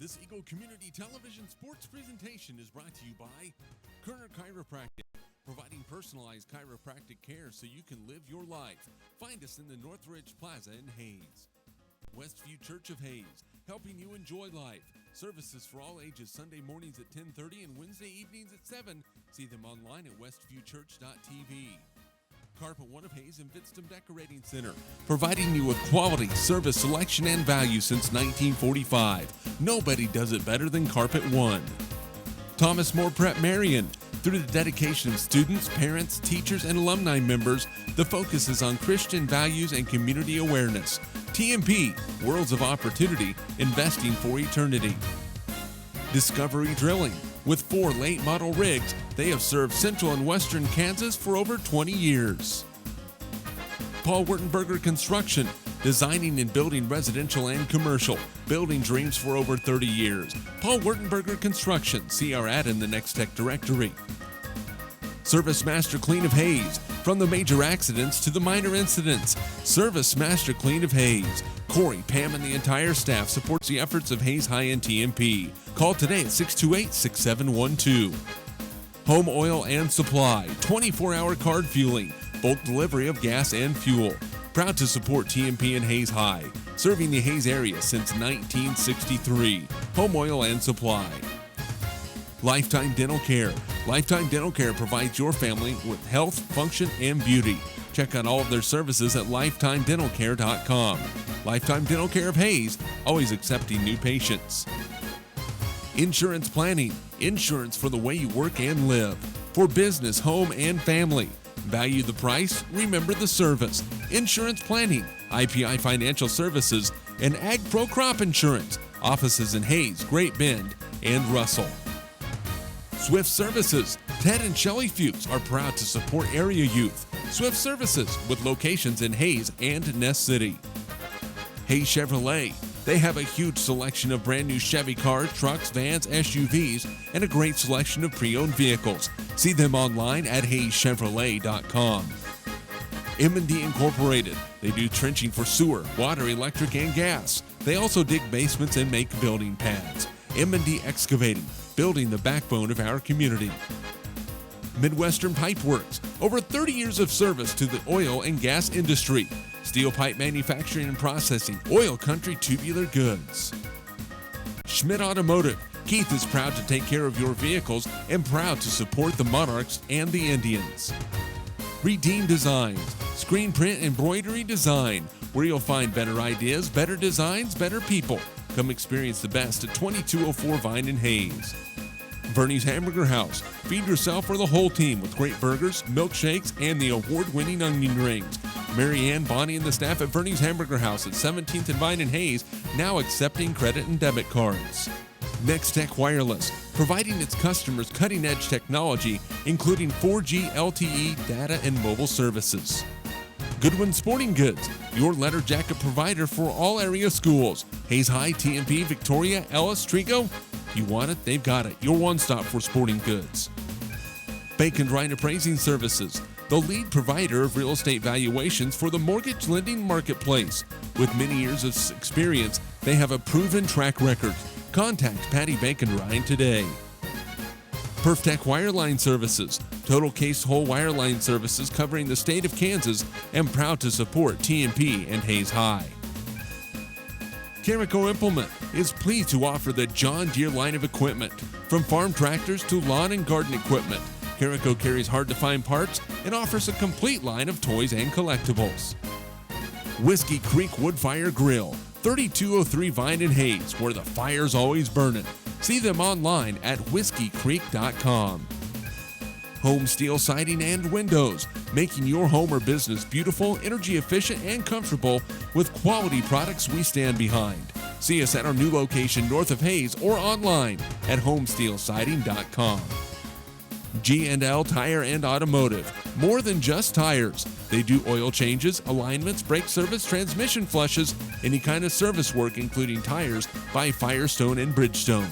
This Eagle Community Television sports presentation is brought to you by Kerner Chiropractic, providing personalized chiropractic care so you can live your life. Find us in the Northridge Plaza in Hayes. Westview Church of Hayes, helping you enjoy life. Services for all ages, Sunday mornings at 10:30 and Wednesday evenings at 7. See them online at westviewchurch.tv. Carpet One of Hayes and Vidstem Decorating Center, providing you with quality, service, selection, and value since 1945. Nobody does it better than Carpet One. Thomas More Prep-Marian. Through the dedication of students, parents, teachers, and alumni members, the focus is on Christian values and community awareness. TMP, Worlds of Opportunity, investing for eternity. Discovery Drilling. With 4 late model rigs, they have served central and western Kansas for over 20 years. Paul Wurtenberger Construction, designing and building residential and commercial, building dreams for over 30 years. Paul Wurtenberger Construction, see our ad in the Next Tech directory. Service Master Clean of Hayes, from the major accidents to the minor incidents. Service Master Clean of Hayes. Corey, Pam, and the entire staff supports the efforts of Hayes High and TMP. Call today at 628-6712. Home Oil and Supply, 24-hour card fueling, bulk delivery of gas and fuel. Proud to support TMP and Hayes High, serving the Hayes area since 1963. Home Oil and Supply. Lifetime Dental Care. Lifetime Dental Care provides your family with health, function, and beauty. Check out all of their services at lifetimedentalcare.com. Lifetime Dental Care of Hayes, always accepting new patients. Insurance Planning. Insurance for the way you work and live. For business, home, and family. Value the price, remember the service. Insurance Planning, IPI Financial Services, and Ag Pro Crop Insurance. Offices in Hayes, Great Bend, and Russell. Swift Services. Ted and Shelley Fuchs are proud to support area youth. Swift Services, with locations in Hayes and Ness City. Hayes Chevrolet. They have a huge selection of brand new Chevy cars, trucks, vans, SUVs, and a great selection of pre-owned vehicles. See them online at hayeschevrolet.com. M&D Incorporated. They do trenching for sewer, water, electric, and gas. They also dig basements and make building pads. M&D Excavating, building the backbone of our community. Midwestern Pipe Works, over 30 years of service to the oil and gas industry. Steel pipe manufacturing and processing, oil country tubular goods. Schmidt Automotive. Keith is proud to take care of your vehicles and proud to support the Monarchs and the Indians. Redeem Designs, screen print embroidery design, where you'll find better ideas, better designs, better people. Come experience the best at 2204 Vine in Hayes. Bernie's Hamburger House. Feed yourself or the whole team with great burgers, milkshakes, and the award-winning onion rings. Mary Ann, Bonnie, and the staff at Bernie's Hamburger House at 17th and Vine in Hayes, now accepting credit and debit cards. Next Tech Wireless, providing its customers cutting-edge technology, including 4G LTE data and mobile services. Goodwin Sporting Goods, your letter jacket provider for all area schools. Hayes High, TMP, Victoria, Ellis, Trigo. You want it, they've got it. Your one-stop for sporting goods. Bacon Ryan Appraising Services, the lead provider of real estate valuations for the mortgage lending marketplace. With many years of experience, they have a proven track record. Contact Patty Bacon Ryan today. PerfTech Wireline Services, total case whole wireline services covering the state of Kansas, and proud to support TMP and Hayes High. Carico Implement is pleased to offer the John Deere line of equipment. From farm tractors to lawn and garden equipment, Carico carries hard-to-find parts and offers a complete line of toys and collectibles. Whiskey Creek Woodfire Grill, 3203 Vine in Hayes, where the fire's always burning. See them online at whiskeycreek.com. Home Steel Siding and Windows, making your home or business beautiful, energy efficient, and comfortable with quality products we stand behind. See us at our new location north of Hayes or online at homesteelsiding.com. G&L Tire and Automotive, more than just tires. They do oil changes, alignments, brake service, transmission flushes, any kind of service work including tires by Firestone and Bridgestone.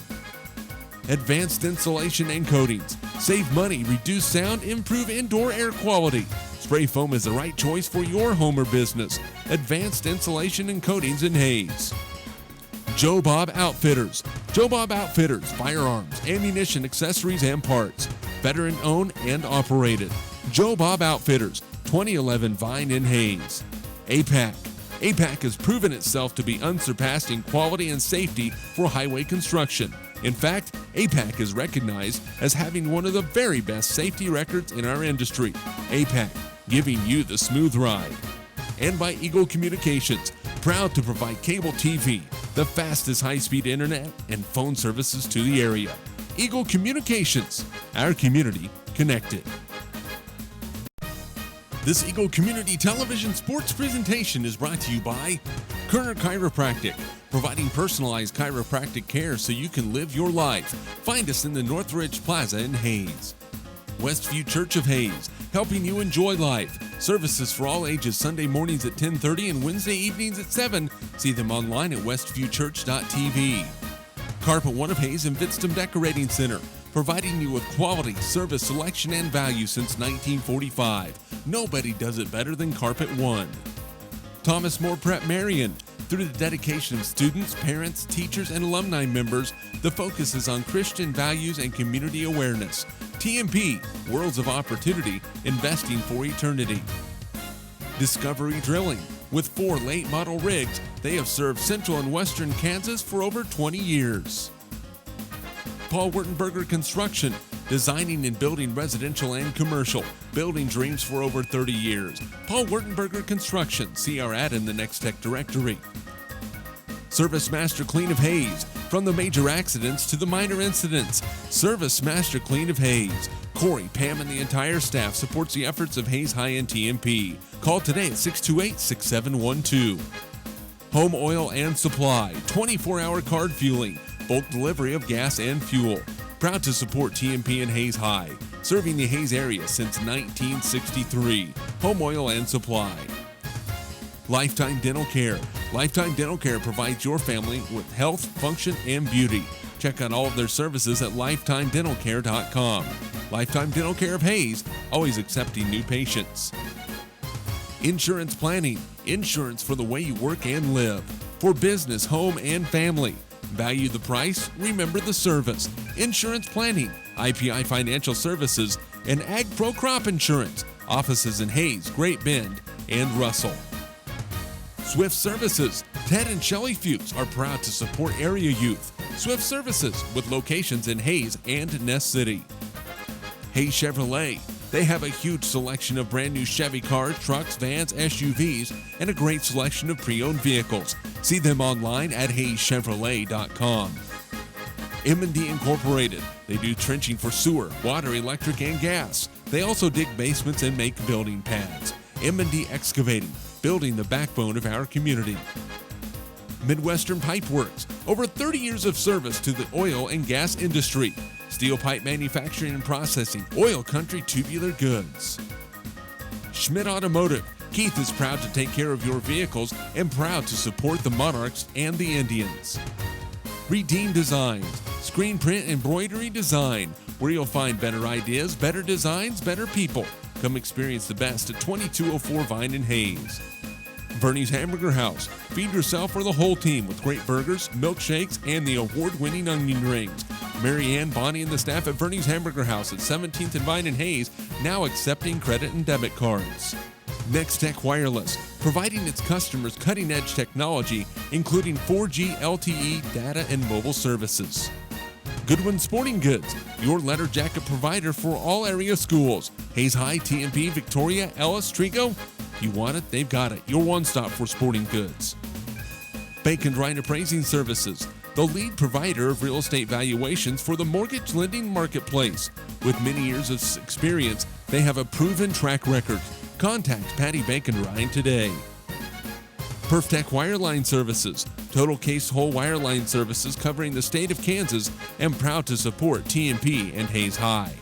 Advanced Insulation and Coatings. Save money, reduce sound, improve indoor air quality. Spray foam is the right choice for your home or business. Advanced Insulation and Coatings in Hayes. Joe Bob Outfitters. Joe Bob Outfitters, firearms, ammunition, accessories, and parts. Veteran-owned and operated. Joe Bob Outfitters, 2011 Vine in Hayes. APAC. APAC has proven itself to be unsurpassed in quality and safety for highway construction. In fact, APAC is recognized as having one of the very best safety records in our industry. APAC, giving you the smooth ride. And by Eagle Communications, proud to provide cable TV, the fastest high-speed internet, and phone services to the area. Eagle Communications, our community connected. This Eagle Community Television sports presentation is brought to you by Kerner Chiropractic, providing personalized chiropractic care so you can live your life. Find us in the Northridge Plaza in Hayes. Westview Church of Hayes, helping you enjoy life. Services for all ages, Sunday mornings at 10:30 and Wednesday evenings at 7. See them online at westviewchurch.tv. Carpet One of Hayes and Vidstem Decorating Center, providing you with quality, service, selection, and value since 1945. Nobody does it better than Carpet One. Thomas More Prep-Marian. Through the dedication of students, parents, teachers, and alumni members, the focus is on Christian values and community awareness. TMP, Worlds of Opportunity, investing for eternity. Discovery Drilling. With 4 late model rigs, they have served central and western Kansas for over 20 years. Paul Wurtenberger Construction, designing and building residential and commercial, building dreams for over 30 years. Paul Wurtenberger Construction, see our ad in the Next Tech directory. Service Master Clean of Hayes, from the major accidents to the minor incidents. Service Master Clean of Hayes. Corey, Pam, and the entire staff supports the efforts of Hayes High and TMP. Call today at 628-6712. Home Oil and Supply, 24-hour card fueling, bulk delivery of gas and fuel. Proud to support TMP and Hayes High, serving the Hayes area since 1963. Home Oil and Supply. Lifetime Dental Care. Lifetime Dental Care provides your family with health, function, and beauty. Check out all of their services at lifetimedentalcare.com. Lifetime Dental Care of Hayes, always accepting new patients. Insurance Planning. Insurance for the way you work and live. For business, home, and family. Value the price, remember the service. Insurance Planning, IPI Financial Services, and Ag Pro Crop Insurance. Offices in Hayes, Great Bend, and Russell. Swift Services. Ted and Shelley Fuchs are proud to support area youth. Swift Services, with locations in Hayes and Ness City. Hayes Chevrolet. They have a huge selection of brand new Chevy cars, trucks, vans, SUVs, and a great selection of pre-owned vehicles. See them online at hayeschevrolet.com. M&D Incorporated. They do trenching for sewer, water, electric, and gas. They also dig basements and make building pads. M&D Excavating, building the backbone of our community. Midwestern Pipe Works. Over 30 years of service to the oil and gas industry. Steel pipe manufacturing and processing, oil country tubular goods. Schmidt Automotive. Keith is proud to take care of your vehicles and proud to support the Monarchs and the Indians. Redeem Designs. Screen print embroidery design, where you'll find better ideas, better designs, better people. Come experience the best at 2204 Vine in Hayes. Bernie's Hamburger House. Feed yourself or the whole team with great burgers, milkshakes, and the award-winning onion rings. Mary Ann, Bonnie, and the staff at Bernie's Hamburger House at 17th and Vine in Hayes, now accepting credit and debit cards. Next Tech Wireless, providing its customers cutting-edge technology, including 4G LTE data and mobile services. Goodwin Sporting Goods, your letter jacket provider for all area schools. Hayes High, TMP, Victoria, Ellis, Trigo. You want it, they've got it. Your one-stop for sporting goods. Bacon Ryan Appraising Services, the lead provider of real estate valuations for the mortgage lending marketplace. With many years of experience, they have a proven track record. Contact Patty Bacon Ryan today. PerfTech Wireline Services, total case whole wireline services covering the state of Kansas, and proud to support TMP and Hayes High.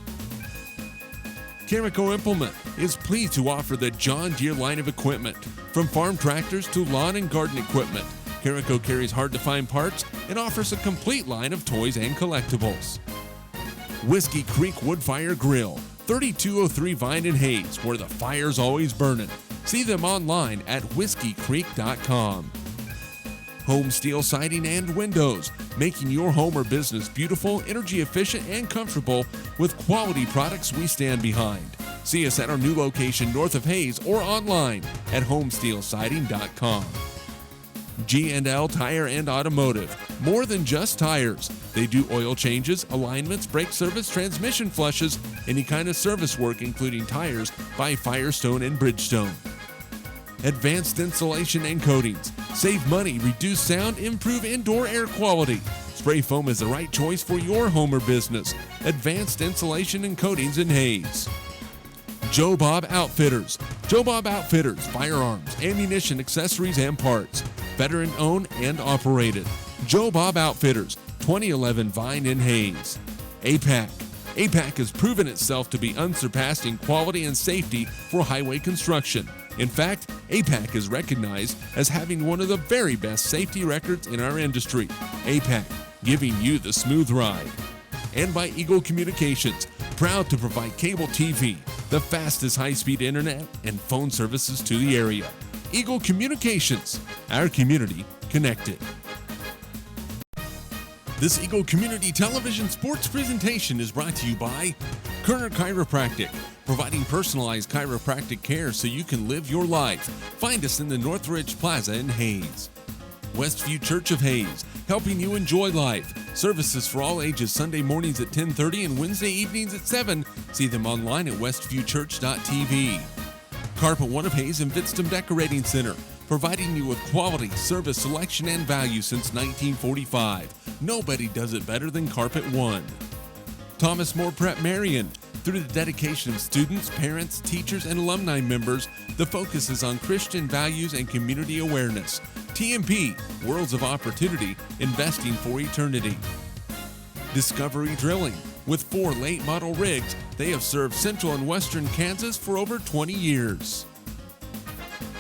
Carico Implement is pleased to offer the John Deere line of equipment. From farm tractors to lawn and garden equipment, Carico carries hard-to-find parts and offers a complete line of toys and collectibles. Whiskey Creek Woodfire Grill, 3203 Vine and Hayes, where the fire's always burning. See them online at whiskeycreek.com. Home Steel Siding and Windows, making your home or business beautiful, energy efficient, and comfortable with quality products we stand behind. See us at our new location north of Hayes or online at homesteelsiding.com. G&L Tire and Automotive, more than just tires. They do oil changes, alignments, brake service, transmission flushes, any kind of service work including tires by Firestone and Bridgestone. Advanced Insulation and Coatings. Save money, reduce sound, improve indoor air quality. Spray foam is the right choice for your home or business. Advanced Insulation and Coatings in Hayes. Joe Bob Outfitters. Joe Bob Outfitters, firearms, ammunition, accessories, and parts. Veteran owned and operated. Joe Bob Outfitters, 2011 Vine in Hayes. APAC. APAC has proven itself to be unsurpassed in quality and safety for highway construction. In fact, APAC is recognized as having one of the very best safety records in our industry. APAC, giving you the smooth ride. And by Eagle Communications, proud to provide cable TV, the fastest high-speed internet, and phone services to the area. Eagle Communications, our community connected. This Eagle Community Television sports presentation is brought to you by Kerner Chiropractic, providing personalized chiropractic care so you can live your life. Find us in the Northridge Plaza in Hayes. Westview Church of Hayes, helping you enjoy life. Services for all ages Sunday mornings at 10:30 and Wednesday evenings at 7. See them online at westviewchurch.tv. Carpet One of Hayes and Vidstem Decorating Center, providing you with quality, service, selection, and value since 1945. Nobody does it better than Carpet One. Thomas More Prep-Marian. Through the dedication of students, parents, teachers, and alumni members, the focus is on Christian values and community awareness. TMP, Worlds of Opportunity, investing for eternity. Discovery Drilling. With 4 late model rigs, they have served central and western Kansas for over 20 years.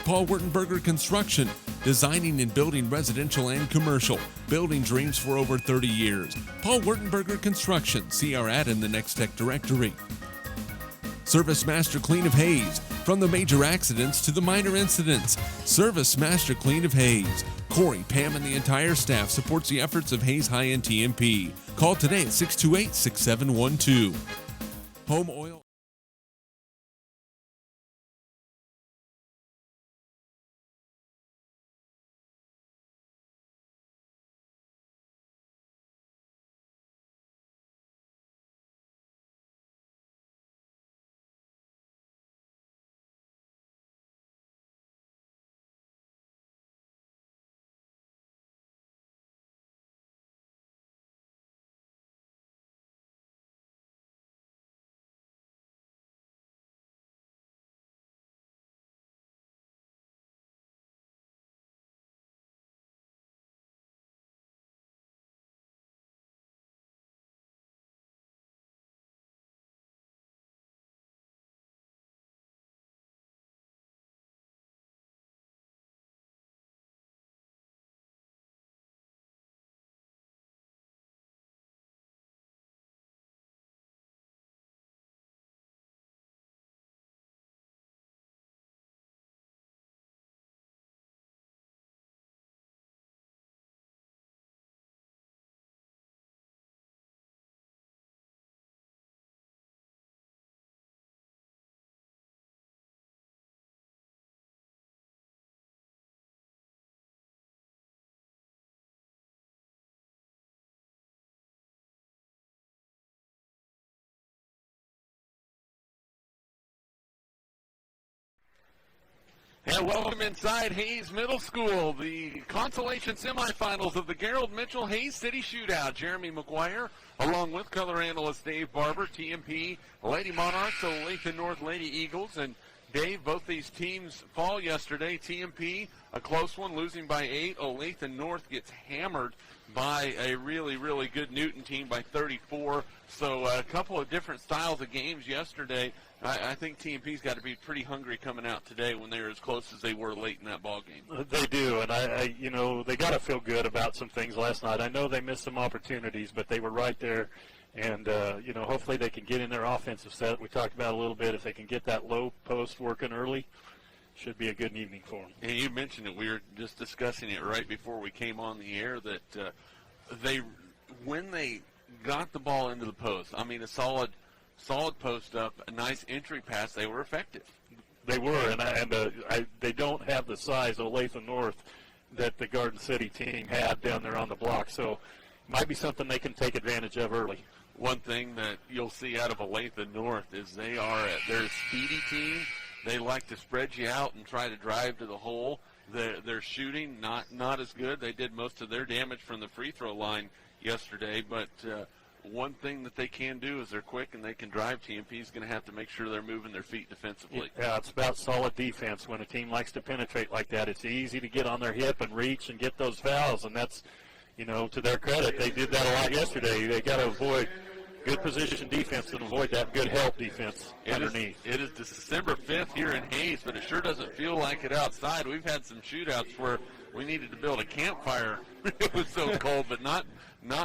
Paul Wurtenberger Construction, designing and building residential and commercial, building dreams for over 30 years. Paul Wurtenberger Construction, see our ad in the Next Tech directory. Service Master Clean of Hayes, from the major accidents to the minor incidents. Service Master Clean of Hayes. Corey, Pam, and the entire staff supports the efforts of Hayes High and TMP. Call today at 628-6712. Home Oil. And welcome inside Hayes Middle School, the consolation semifinals of the Gerald Mitchell Hayes City Shootout. Jeremy McGuire, along with color analyst Dave Barber, TMP, Lady Monarchs, Olathe North Lady Eagles. And Dave, both these teams fall yesterday. TMP, a close one, losing by 8. Olathe North gets hammered by a really, really good Newton team by 34. So a couple of different styles of games yesterday. I think TMP's got to be pretty hungry coming out today when they're as close as they were late in that ball game. They do, and I they got to feel good about some things last night. I know they missed some opportunities, but they were right there, and hopefully they can get in their offensive set. We talked about a little bit if they can get that low post working early. should be a good evening for them. And you mentioned it. We were just discussing it right before we came on the air that when they got the ball into the post, I mean, a solid post up, a nice entry pass, they were effective. They were, and they don't have the size of Olathe North that the Garden City team had down there on the block, so might be something they can take advantage of early. One thing that you'll see out of Olathe North is they're a speedy team. They like to spread you out and try to drive to the hole. Their shooting not as good. They did most of their damage from the free throw line yesterday, but one thing that they can do is they're quick and they can drive. TMP is going to have to make sure they're moving their feet defensively. Yeah, it's about solid defense. When a team likes to penetrate like that, it's easy to get on their hip and reach and get those fouls, and that's, to their credit, they did that a lot yesterday. They got to avoid good position defense and avoid that good help defense underneath. It is December 5th here in Hayes, but it sure doesn't feel like it outside. We've had some shootouts where we needed to build a campfire. It was so cold, but not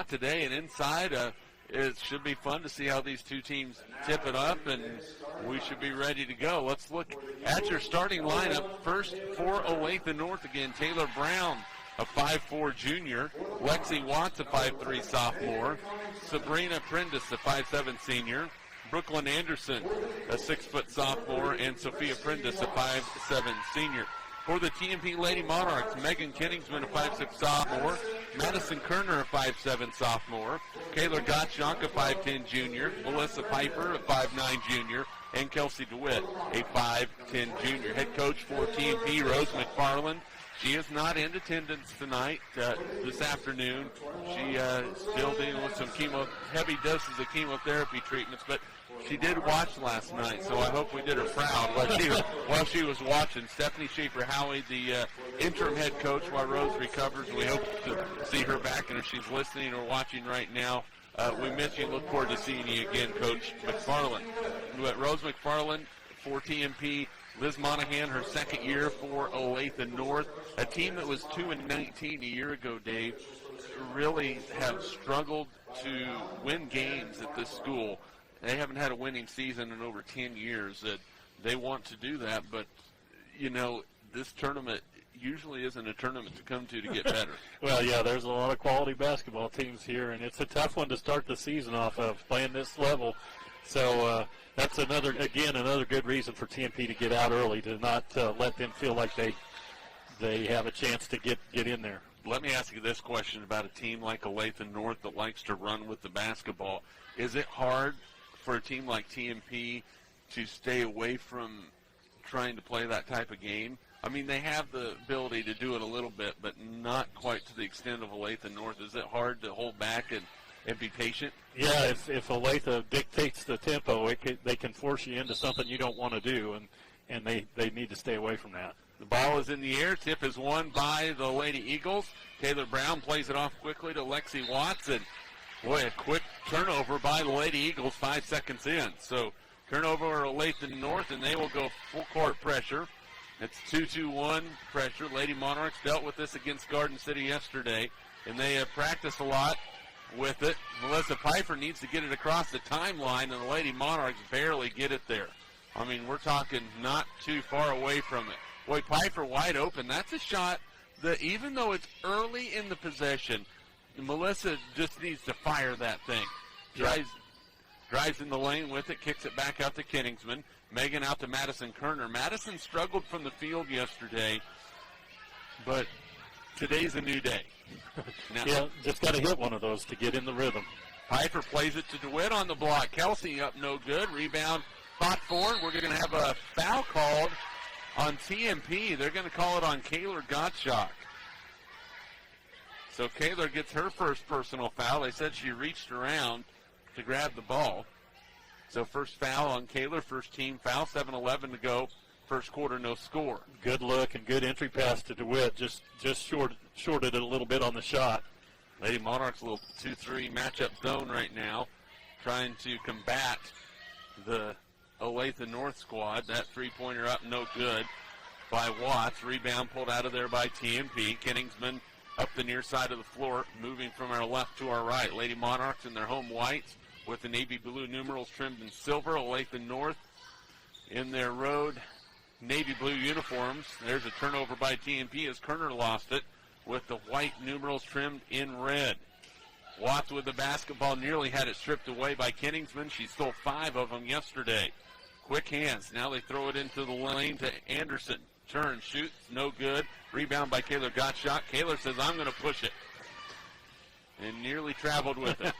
today. And inside, it should be fun to see how these two teams tip it up, and we should be ready to go. Let's look at your starting lineup. First for Olathe North again, Taylor Brown, a 5'4 junior, Lexi Watts, a 5'3 sophomore, Sabrina Prentice, a 5'7 senior, Brooklyn Anderson, a 6' sophomore, and Sophia Prentice, a 5'7 senior. For the TMP Lady Monarchs, Megan Kenningsman, a 5'6 sophomore, Madison Kerner, a 5'7 sophomore, Kayla Gottschalk, a 5'10 junior, Melissa Piper, a 5'9 junior, and Kelsey DeWitt, a 5'10 junior. Head coach for TMP, Rose McFarland. She is not in attendance tonight, this afternoon. She still dealing with some heavy doses of chemotherapy treatments, but she did watch last night, so I hope we did her proud while she was watching. Stephanie Schaefer-Howie, the interim head coach while Rose recovers. We hope to see her back, and if she's listening or watching right now, we miss you. Look forward to seeing you again, Coach McFarland. Rose McFarland for TMP. Liz Monahan, her second year for Olathe North, a team that was 2-19 a year ago, Dave, really have struggled to win games at this school. They haven't had a winning season in over 10 years. They want to do that, but, this tournament usually isn't a tournament to come to get better. Well, yeah, there's a lot of quality basketball teams here, and it's a tough one to start the season off of, playing this level. So that's another good reason for TMP to get out early, to not let them feel like they have a chance to get in there. Let me ask you this question about a team like Olathe North that likes to run with the basketball. Is it hard for a team like TMP to stay away from trying to play that type of game? I mean, they have the ability to do it a little bit, but not quite to the extent of Olathe North. Is it hard to hold back and be patient? Yeah, if Olathe dictates the tempo, they can force you into something you don't want to do, and they need to stay away from that. The ball is in the air. Tip is won by the Lady Eagles. Taylor Brown plays it off quickly to Lexi Watts, and boy, a quick turnover by the Lady Eagles 5 seconds in. So turnover Olathe North, and they will go full court pressure. It's 2-2-1 pressure. Lady Monarchs dealt with this against Garden City yesterday, and they have practiced a lot with it. Melissa Piper needs to get it across the timeline, and the Lady Monarchs barely get it there. I mean, we're talking not too far away from it. Boy, Piper wide open. That's a shot that, even though it's early in the possession, Melissa just needs to fire that thing. Drives in the lane with it, kicks it back out to Kenningsman. Megan out to Madison Kerner. Madison struggled from the field yesterday, but today's a new day. Now, yeah, just got to hit one of those to get in the rhythm. Piper plays it to DeWitt on the block. Kelsey up no good. Rebound fought for. We're going to have a foul called on TMP. They're going to call it on Kayla Gottschalk. So Kayla gets her first personal foul. They said she reached around to grab the ball. So first foul on Kayla, first team foul, 7:11 to go. First quarter, no score. Good look and good entry pass to DeWitt. Just shorted it a little bit on the shot. Lady Monarchs, a little 2-3 matchup zone right now, trying to combat the Olathe North squad. That three-pointer up, no good by Watts. Rebound pulled out of there by TMP. Kenningsman up the near side of the floor, moving from our left to our right. Lady Monarchs in their home whites with the navy blue numerals trimmed in silver. Olathe North in their road navy blue uniforms. There's a turnover by TMP as Kerner lost it with the white numerals trimmed in red. Watts with the basketball nearly had it stripped away by Kenningsman. She stole 5 of them yesterday. Quick hands. Now they throw it into the lane to Anderson. Turns, shoots, no good. Rebound by Kaler Gottschalk. Kaler says, I'm going to push it. And nearly traveled with it.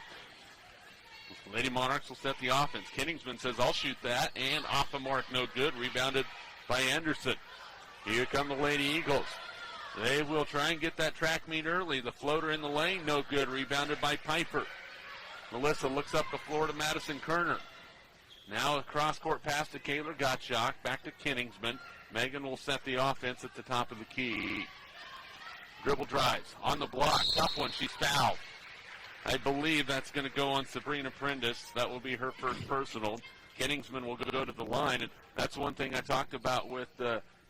Lady Monarchs will set the offense. Kenningsman says, I'll shoot that. And off the mark, no good. Rebounded by Anderson. Here come the Lady Eagles. They will try and get that track meet early. The floater in the lane, no good. Rebounded by Piper. Melissa looks up the floor to Madison Kerner. Now a cross-court pass to Kaler Gottschalk. Back to Kenningsman. Megan will set the offense at the top of the key. Dribble drives. On the block. Tough one. She's fouled. I believe that's going to go on Sabrina Prentice. That will be her first personal. Kenningsman will go to the line. And that's one thing I talked about with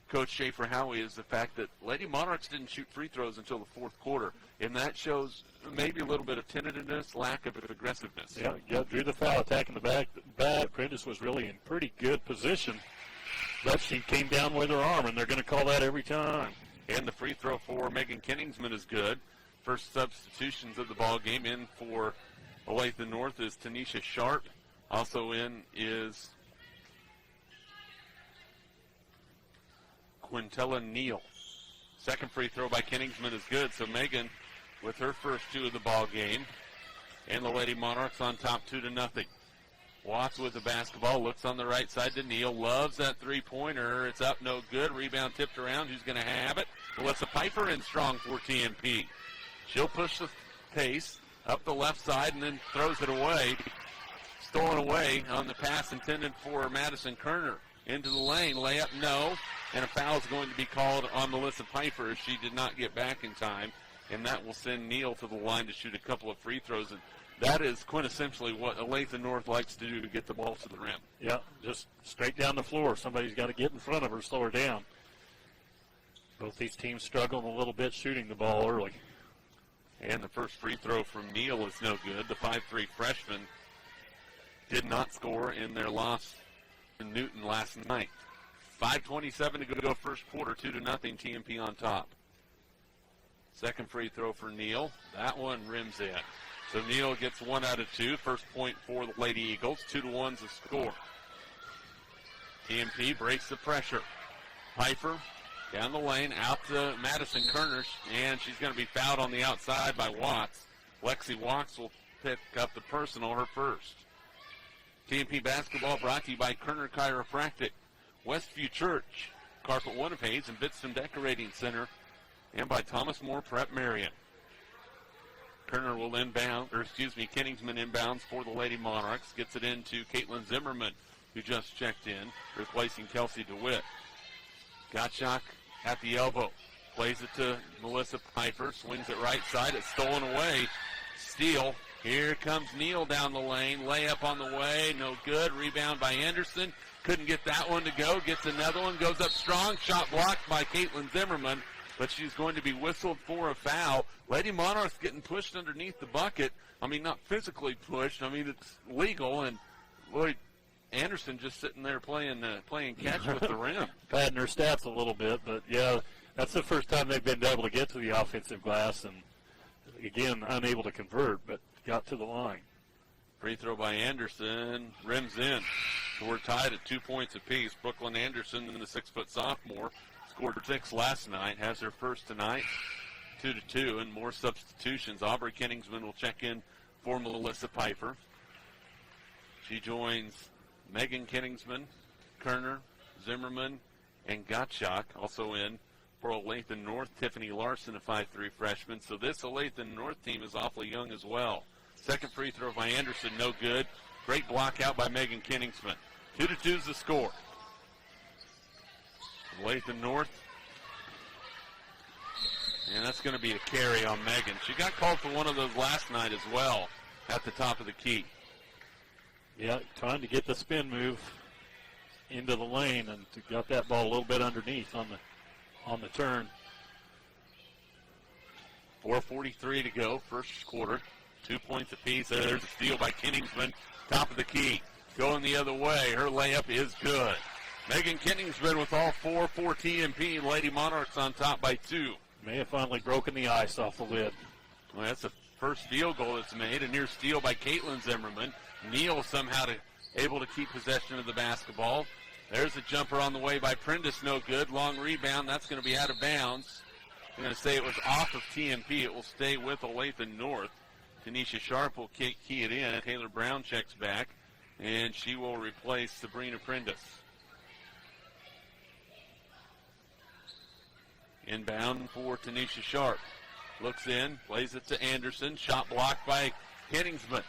Coach Schaefer Howie is the fact that Lady Monarchs didn't shoot free throws until the fourth quarter. And that shows maybe a little bit of tentativeness, lack of aggressiveness. Yeah, drew the foul, attacking the back. Prentice was really in pretty good position. But she came down with her arm, and they're going to call that every time. And the free throw for Megan Kenningsman is good. First substitutions of the ball game in for Olathe North is Tanisha Sharp. Also in is Quintella Neal. Second free throw by Kenningsman is good. So Megan with her first 2 of the ball game. And the Lady Monarchs on top 2-0. Watts with the basketball, looks on the right side to Neal, loves that three-pointer. It's up, no good. Rebound tipped around. Who's going to have it? Melissa Piper in strong for TMP. She'll push the pace up the left side and then throws it away. Stolen away on the pass intended for Madison Kerner. Into the lane, layup, no. And a foul is going to be called on Melissa Piper as she did not get back in time. And that will send Neal to the line to shoot a couple of free throws. And that is quintessentially what Olathe North likes to do to get the ball to the rim. Yeah, just straight down the floor. Somebody's got to get in front of her, slow her down. Both these teams struggling a little bit shooting the ball early. And the first free throw from Neal is no good. The 5'3" freshman did not score in their loss in Newton last night. 5:27 to go first quarter, 2-0, TMP on top. Second free throw for Neal. That one rims in. So Neal gets 1 out of 2. First point for the Lady Eagles. 2-1's the score. TMP breaks the pressure. Piper down the lane, out to Madison Kerner, and she's going to be fouled on the outside by Watts. Lexi Watts will pick up the personal, her first. TMP basketball brought to you by Kerner Chiropractic, Westview Church, Carpet One of Hayes, and Bitston Decorating Center, and by Thomas More Prep-Marian. Kerner will Kenningsman inbounds for the Lady Monarchs. Gets it into Caitlin Zimmerman, who just checked in, replacing Kelsey DeWitt. Gottschalk at the elbow. Plays it to Melissa Piper. Swings it right side. It's stolen away. Steal. Here comes Neal down the lane. Layup on the way. No good. Rebound by Anderson. Couldn't get that one to go. Gets another one. Goes up strong. Shot blocked by Caitlin Zimmerman. But she's going to be whistled for a foul. Lady Monarchs getting pushed underneath the bucket. I mean, not physically pushed. I mean, it's legal. And Lloyd Anderson just sitting there playing catch with the rim. Padding her stats a little bit. But, yeah, that's the first time they've been able to get to the offensive glass. And, again, unable to convert, but got to the line. Free throw by Anderson. Rims in. So we're tied at 2 points apiece. Brooklyn Anderson, the 6-foot sophomore, scored 6 last night, has her first tonight, 2-2, and more substitutions. Aubrey Kenningsman will check in for Melissa Piper. She joins Megan Kenningsman, Kerner, Zimmerman, and Gottschalk. Also in for Olathe North, Tiffany Larson, a 5'3" freshman. So this Olathe North team is awfully young as well. Second free throw by Anderson, no good. Great block out by Megan Kenningsman. 2-2 is the score. Olathe North. And that's going to be a carry on Megan. She got called for one of those last night as well at the top of the key. Yeah, trying to get the spin move into the lane and got that ball a little bit underneath on the turn. 4:43 to go, first quarter. 2 points apiece. There's a steal by Kenningsman, top of the key. Going the other way. Her layup is good. Megan Kenningsman with all four for TMP. Lady Monarchs on top by 2. May have finally broken the ice off the lid. Well, that's the first field goal that's made. A near steal by Caitlin Zimmerman. Neal somehow able to keep possession of the basketball. There's a jumper on the way by Prentice, no good. Long rebound, that's going to be out of bounds. I'm going to say it was off of TMP. It will stay with Olathe North. Tanisha Sharp will key it in. Taylor Brown checks back, and she will replace Sabrina Prentice. Inbound for Tanisha Sharp. Looks in, plays it to Anderson. Shot blocked by Kenningsman.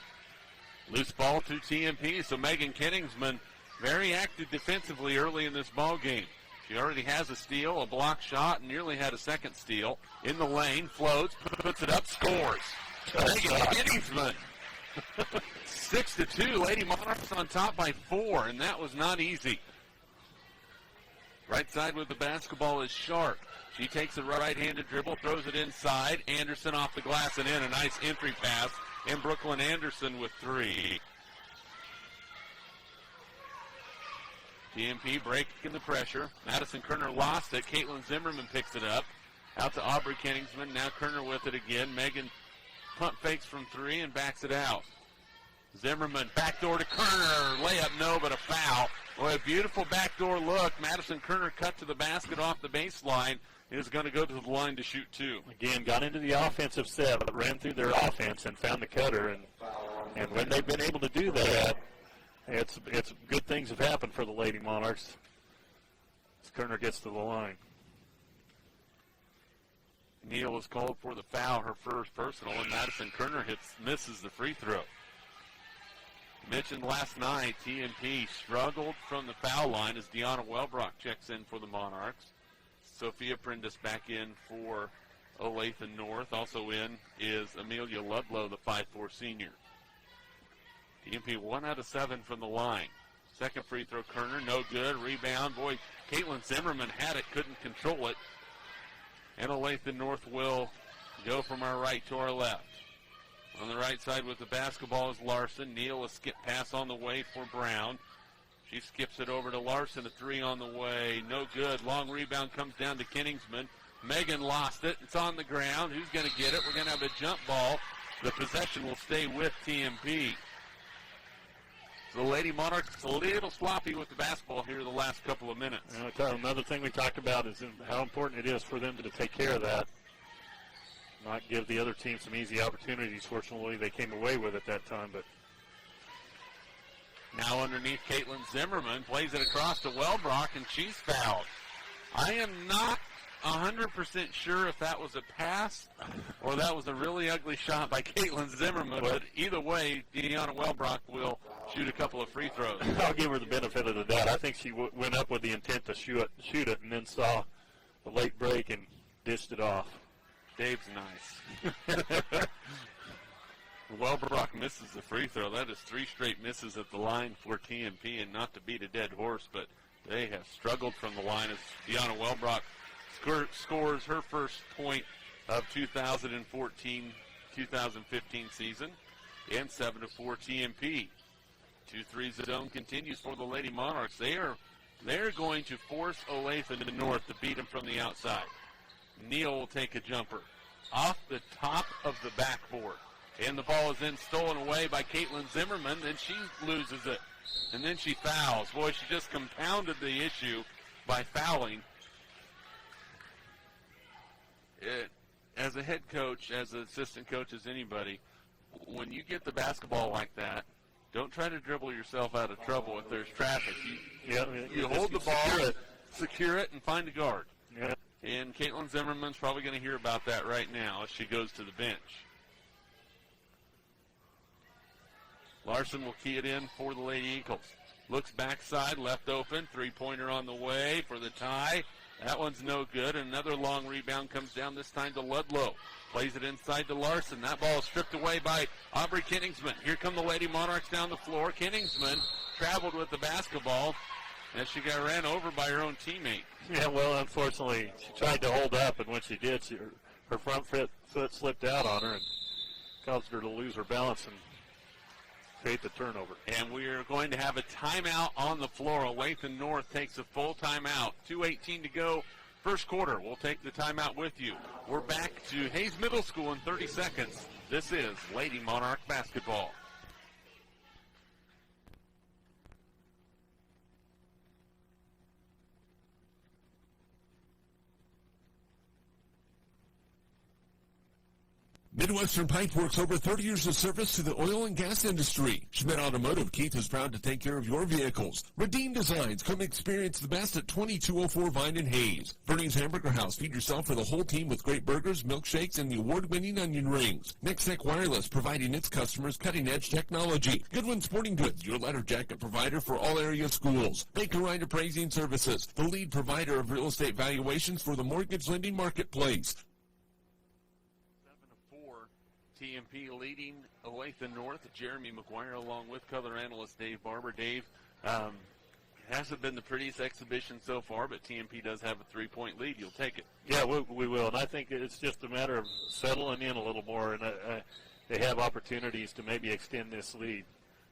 Loose ball to TMP, so Megan Kenningsman very active defensively early in this ball game. She already has a steal, a block shot, and nearly had a second steal. In the lane, floats, puts it up, scores. Megan Kenningsman. 6-2, Lady Monarchs on top by 4, and that was not easy. Right side with the basketball is Sharp. She takes a right-handed dribble, throws it inside. Anderson off the glass and in. A nice entry pass. And Brooklyn Anderson with 3. TMP breaking the pressure. Madison Kerner lost it. Caitlin Zimmerman picks it up. Out to Aubrey Kenningsman. Now Kerner with it again. Megan pump fakes from 3 and backs it out. Zimmerman backdoor to Kerner. Layup no, but a foul. Boy, a beautiful backdoor look. Madison Kerner cut to the basket off the baseline. Is going to go to the line to shoot 2. Again, got into the offensive set, but ran through their offense and found the cutter. And when they've been able to do that, it's good things have happened for the Lady Monarchs. As Kerner gets to the line. Neal is called for the foul, her first personal, and Madison Kerner misses the free throw. Mentioned last night, TMP struggled from the foul line as Deanna Wellbrock checks in for the Monarchs. Sophia Prentice back in for Olathe North. Also in is Amelia Ludlow, the 5'4 senior. TMP 1 out of 7 from the line. Second free throw, Kerner, no good. Rebound, boy, Caitlin Zimmerman had it, couldn't control it. And Olathe North will go from our right to our left. On the right side with the basketball is Larson. Neal, a skip pass on the way for Brown. She skips it over to Larson, a 3 on the way. No good. Long rebound comes down to Kenningsman. Megan lost it. It's on the ground. Who's going to get it? We're going to have a jump ball. The possession will stay with TMP. So the Lady Monarchs a little sloppy with the basketball here the last couple of minutes. Another thing we talked about is how important it is for them to take care of that. Not give the other team some easy opportunities. Fortunately, they came away with it that time, but now underneath Caitlin Zimmerman, plays it across to Wellbrock, and she's fouled. I am not 100% sure if that was a pass or that was a really ugly shot by Caitlin Zimmerman, but either way, Deanna Wellbrock will shoot a couple of free throws. I'll give her the benefit of the doubt. I think she went up with the intent to shoot it and then saw the late break and dished it off. Dave's nice. Wellbrock misses the free throw. That is 3 straight misses at the line for TMP, and not to beat a dead horse, but they have struggled from the line as Deanna Wellbrock scores her first point of 2014-2015 season, and 7-4 TMP. 2-3 zone continues for the Lady Monarchs. They're going to force Olathe in the north to beat them from the outside. Neal will take a jumper off the top of the backboard. And the ball is then stolen away by Caitlin Zimmerman, and she loses it. And then she fouls. Boy, she just compounded the issue by fouling. As a head coach, as an assistant coach, as anybody, when you get the basketball like that, don't try to dribble yourself out of trouble if there's traffic. You hold the ball, secure it, and find a guard. Yeah. And Caitlin Zimmerman's probably going to hear about that right now as she goes to the bench. Larson will key it in for the Lady Eagles. Looks backside, left open, 3-pointer on the way for the tie. That one's no good. Another long rebound comes down, this time to Ludlow. Plays it inside to Larson. That ball is stripped away by Aubrey Kenningsman. Here come the Lady Monarchs down the floor. Kenningsman traveled with the basketball as she got ran over by her own teammate. Yeah, well, unfortunately, she tried to hold up, and when she did, her front foot slipped out on her and caused her to lose her balance and create the turnover. And we are going to have a timeout on the floor. Olathe North takes a full timeout. 2:18 to go. First quarter. We'll take the timeout with you. We're back to Hayes Middle School in 30 seconds. This is Lady Monarch basketball. Midwestern Pipe Works over 30 years of service to the oil and gas industry. Schmidt Automotive, Keith is proud to take care of your vehicles. Redeem Designs, come experience the best at 2204 Vine and Hayes. Bernie's Hamburger House, feed yourself for the whole team with great burgers, milkshakes, and the award-winning onion rings. Nextech Wireless, providing its customers cutting-edge technology. Goodwin Sporting Goods, your letter jacket provider for all area schools. Baker Wright Appraising Services, the lead provider of real estate valuations for the mortgage lending marketplace. TMP leading Olathe North. Jeremy McGuire along with color analyst Dave Barber. Dave, hasn't been the prettiest exhibition so far, but TMP does have a 3-point lead. You'll take it. Yeah, we will, and I think it's just a matter of settling in a little more, and they have opportunities to maybe extend this lead.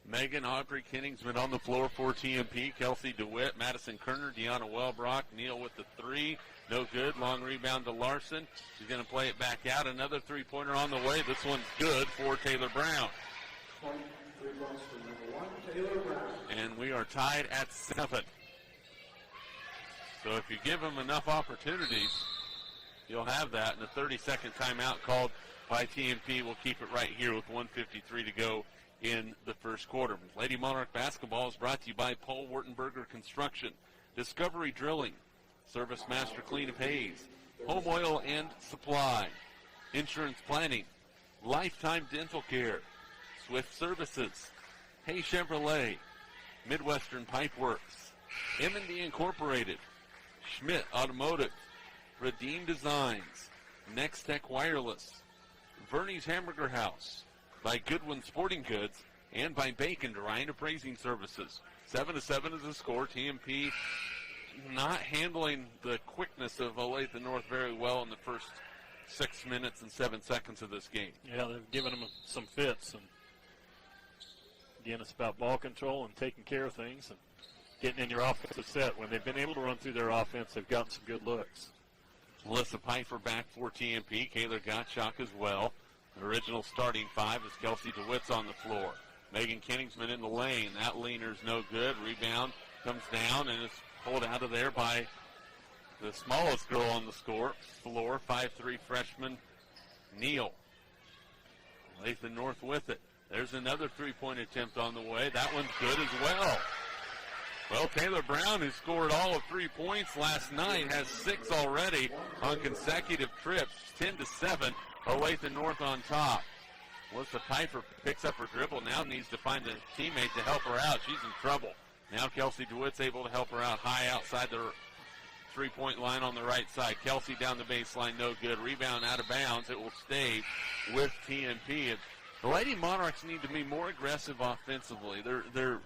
Megan Audrey Kenningsman on the floor for TMP. Kelsey DeWitt, Madison Kerner, Deanna Wellbrock, Neal with the 3. No good. Long rebound to Larson. She's going to play it back out. Another three-pointer on the way. This one's good for Taylor Brown. 23 points for number 1, Taylor Brown. And we are tied at 7. So if you give them enough opportunities, you'll have that. And a 30-second timeout called by TMP will keep it right here with 1:53 to go in the first quarter. Lady Monarch basketball is brought to you by Paul Wurtenberger Construction, Discovery Drilling, Service Master Clean of Hayes, Home Oil and Supply, Insurance Planning, Lifetime Dental Care, Swift Services, Hay Chevrolet, Midwestern Pipe Works, M&D Incorporated, Schmidt Automotive, Redeem Designs, Nextech Wireless, Verney's Hamburger House, by Goodwin Sporting Goods, and by Bacon Ryan Appraising Services. 7-7 is the score. TMP not handling the quickness of Olathe North very well in the first 6 minutes and 7 seconds of this game. Yeah, they've given them some fits. And again, it's about ball control and taking care of things and getting in your offensive set. When they've been able to run through their offense, they've gotten some good looks. Melissa Pfeiffer back for TMP. Kayla Gottschalk as well. The original starting 5 is Kelsey DeWitt's on the floor. Megan Kenningsman in the lane. That leaner's no good. Rebound comes down and is pulled out of there by the smallest girl on the floor, 5'3" freshman Neal. Olathe North with it. There's another three-point attempt on the way. That one's good as well. Well, Taylor Brown, who scored all of 3 points last night, has 6 already on consecutive trips, 10-7. Olathe North on top. Melissa Pfeiffer picks up her dribble, now needs to find a teammate to help her out. She's in trouble. Now Kelsey DeWitt's able to help her out high outside the three-point line on the right side. Kelsey down the baseline, no good. Rebound out of bounds. It will stay with TMP. And the Lady Monarchs need to be more aggressive offensively. They're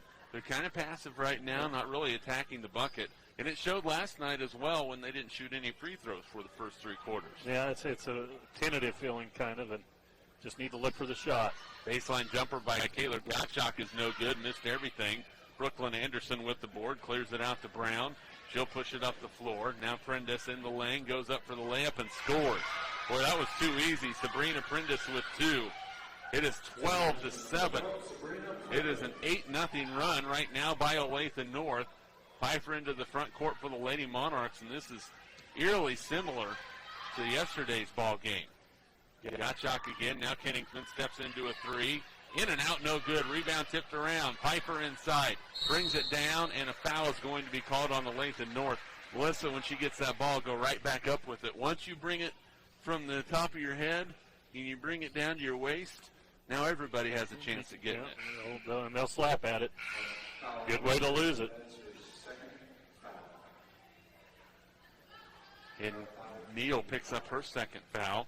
kind of passive right now, not really attacking the bucket. And it showed last night as well when they didn't shoot any free throws for the first 3 quarters. Yeah, it's a tentative feeling kind of, and just need to look for the shot. Baseline jumper by Kayla Gottschalk is no good, missed everything. Brooklyn Anderson with the board, clears it out to Brown. She'll push it up the floor. Now Prentice in the lane, goes up for the layup and scores. Boy, that was too easy. Sabrina Prentice with 2. It is 12-7. It is an 8-0 run right now by Olathe North. Pfeiffer into the front court for the Lady Monarchs, and this is eerily similar to yesterday's ball game. Gottschalk again. Now Kenningsman steps into a 3. In and out, no good. Rebound tipped around. Pfeiffer inside. Brings it down, and a foul is going to be called on Olathe North. Melissa, when she gets that ball, go right back up with it. Once you bring it from the top of your head and you bring it down to your waist, now everybody has a chance at getting it. And they'll slap at it. Good way to lose it. And Neal picks up her second foul.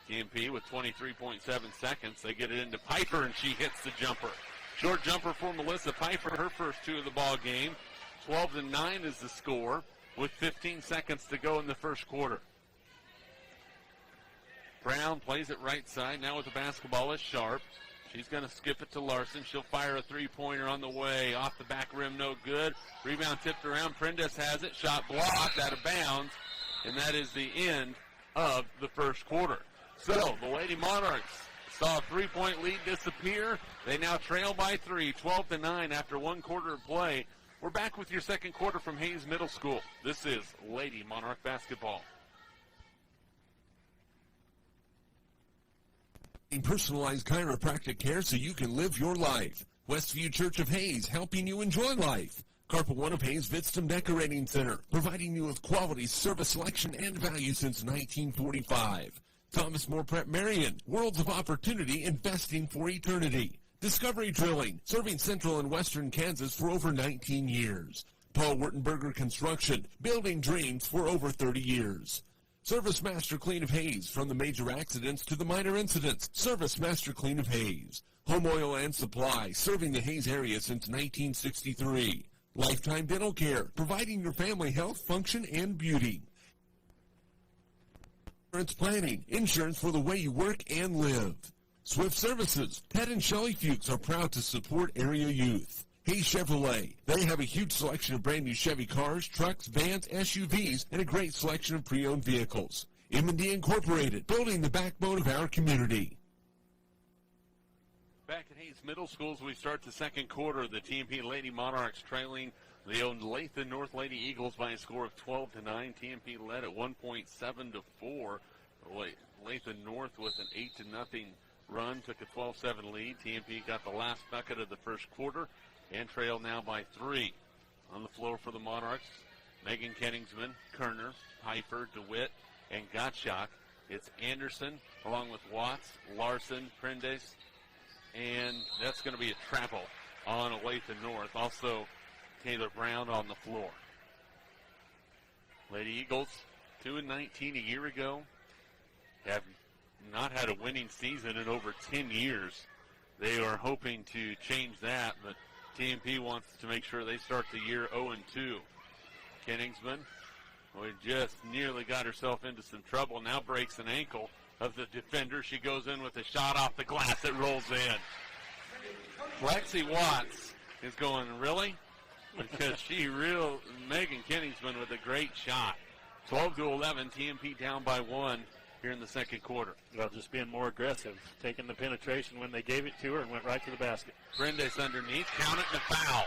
TMP with 23.7 seconds. They get it into Pfeiffer, and she hits the jumper. Short jumper for Melissa Pfeiffer, her first 2 of the ball game. 12-9 is the score with 15 seconds to go in the first quarter. Brown plays it right side. Now with the basketball is Sharp. She's going to skip it to Larson. She'll fire a three-pointer on the way. Off the back rim, no good. Rebound tipped around. Prendis has it. Shot blocked out of bounds. And that is the end of the first quarter. So the Lady Monarchs saw a three-point lead disappear. They now trail by 3, 12-9 after 1 quarter of play. We're back with your second quarter from Hayes Middle School. This is Lady Monarch basketball. Personalized chiropractic care so you can live your life. Westview Church of Hayes, helping you enjoy life. Carpet One of Hayes Vidstem Decorating Center, providing you with quality service selection and value since 1945. Thomas More Prep-Marian, worlds of opportunity, investing for eternity. Discovery Drilling, serving central and western Kansas for over 19 years. Paul Wurtenberger Construction, building dreams for over 30 years. Service Master Clean of Hayes, from the major accidents to the minor incidents. Service Master Clean of Hayes. Home Oil and Supply, serving the Hayes area since 1963. Lifetime Dental Care, providing your family health, function, and beauty. Insurance Planning, insurance for the way you work and live. Swift Services, Ted and Shelley Fuchs are proud to support area youth. Hayes Chevrolet, they have a huge selection of brand new Chevy cars, trucks, vans, SUVs, and a great selection of pre-owned vehicles. M&D Incorporated, building the backbone of our community. Back at Hayes Middle School as we start the second quarter, the TMP Lady Monarchs trailing the Olathe North Lady Eagles by a score of 12-9. TMP led at 1.7-4. Olathe North with an 8-0 run, took a 12-7 lead. TMP got the last bucket of the first quarter and trailed now by 3. On the floor for the Monarchs, Megan Kenningsman, Kerner, Piper, DeWitt, and Gottschalk. It's Anderson along with Watts, Larson, Prendis, and that's going to be a travel on Olathe North. Also, Taylor Brown on the floor. Lady Eagles, 2-19 a year ago, have not had a winning season in over 10 years. They are hoping to change that, but TMP wants to make sure they start the year 0-2. Kenningsman, just nearly got herself into some trouble. Now breaks an ankle of the defender. She goes in with a shot off the glass. It rolls in. Lexi Watts is going, really? Because Megan Kenningsman with a great shot. 12-11, TMP down by 1 here in the second quarter. Well, just being more aggressive, taking the penetration when they gave it to her and went right to the basket. Prendis underneath, count it and a foul.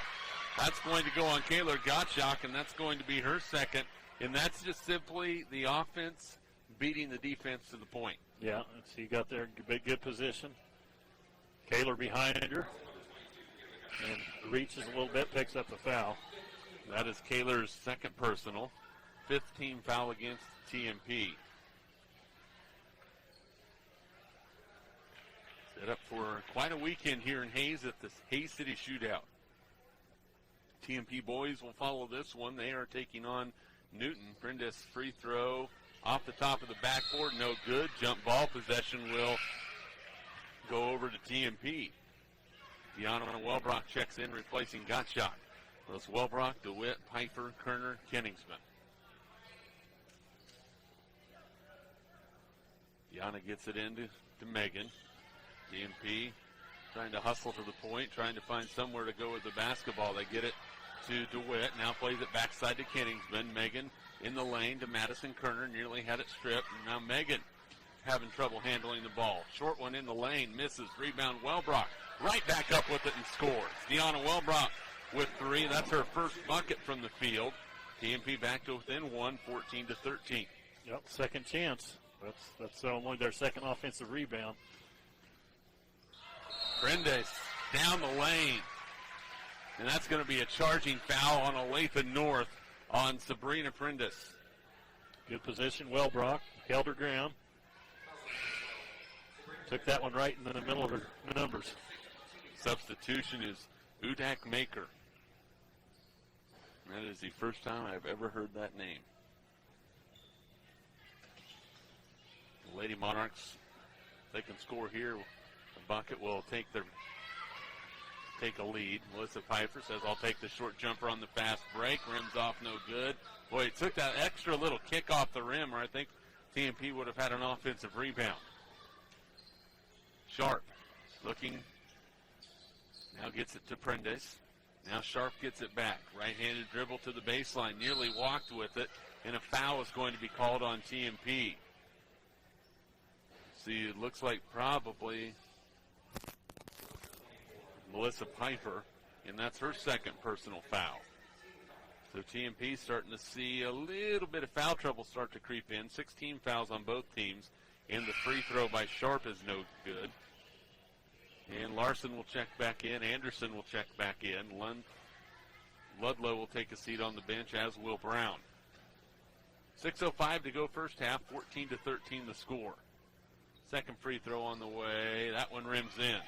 That's going to go on Kayla Gottschalk, and that's going to be her second. And that's just simply the offense beating the defense to the point. Yeah, she got there in good position. Kaler behind her and reaches a little bit, picks up the foul. That is Kaler's second personal. 15 foul against TMP. Set up for quite a weekend here in Hayes at the Hayes City Shootout. TMP boys will follow this one. They are taking on Newton. Prendis free throw off the top of the backboard, no good. Jump ball possession will go over to TMP. Deanna Wellbrock checks in, replacing Gottschalk. Those Wellbrock, DeWitt, Piper, Kerner, Kenningsman. Deanna gets it into Megan. TMP trying to hustle to the point, trying to find somewhere to go with the basketball. They get it to DeWitt, now plays it backside to Kenningsman. Megan in the lane to Madison Kerner, nearly had it stripped. Now Megan having trouble handling the ball. Short one in the lane, misses. Rebound Wellbrock, right back up with it and scores. Deanna Wellbrock with 3. That's her first bucket from the field. TMP back to within 1, 14-13. Yep, second chance. That's only their second offensive rebound. Prendis down the lane. And that's going to be a charging foul on Olathe North on Sabrina Prendis. Good position. Wellbrock held her ground. Took that one right in the middle of her numbers. Substitution is Udak Maker. That is the first time I've ever heard that name. The Lady Monarchs, if they can score here, the bucket will take a lead. Melissa Piper says, I'll take the short jumper on the fast break. Rim's off, no good. Boy, it took that extra little kick off the rim, or I think TMP would have had an offensive rebound. Sharp looking Now gets it to Prentice. Now Sharp gets it back. Right-handed dribble to the baseline. Nearly walked with it. And a foul is going to be called on TMP. See, it looks like probably Melissa Piper. And that's her second personal foul. So TMP starting to see a little bit of foul trouble start to creep in. 16 fouls on both teams. And the free throw by Sharp is no good. And Larson will check back in. Anderson will check back in. Ludlow will take a seat on the bench, as will Brown. 6:05 to go first half. 14-13 the score. Second free throw on the way. That one rims in.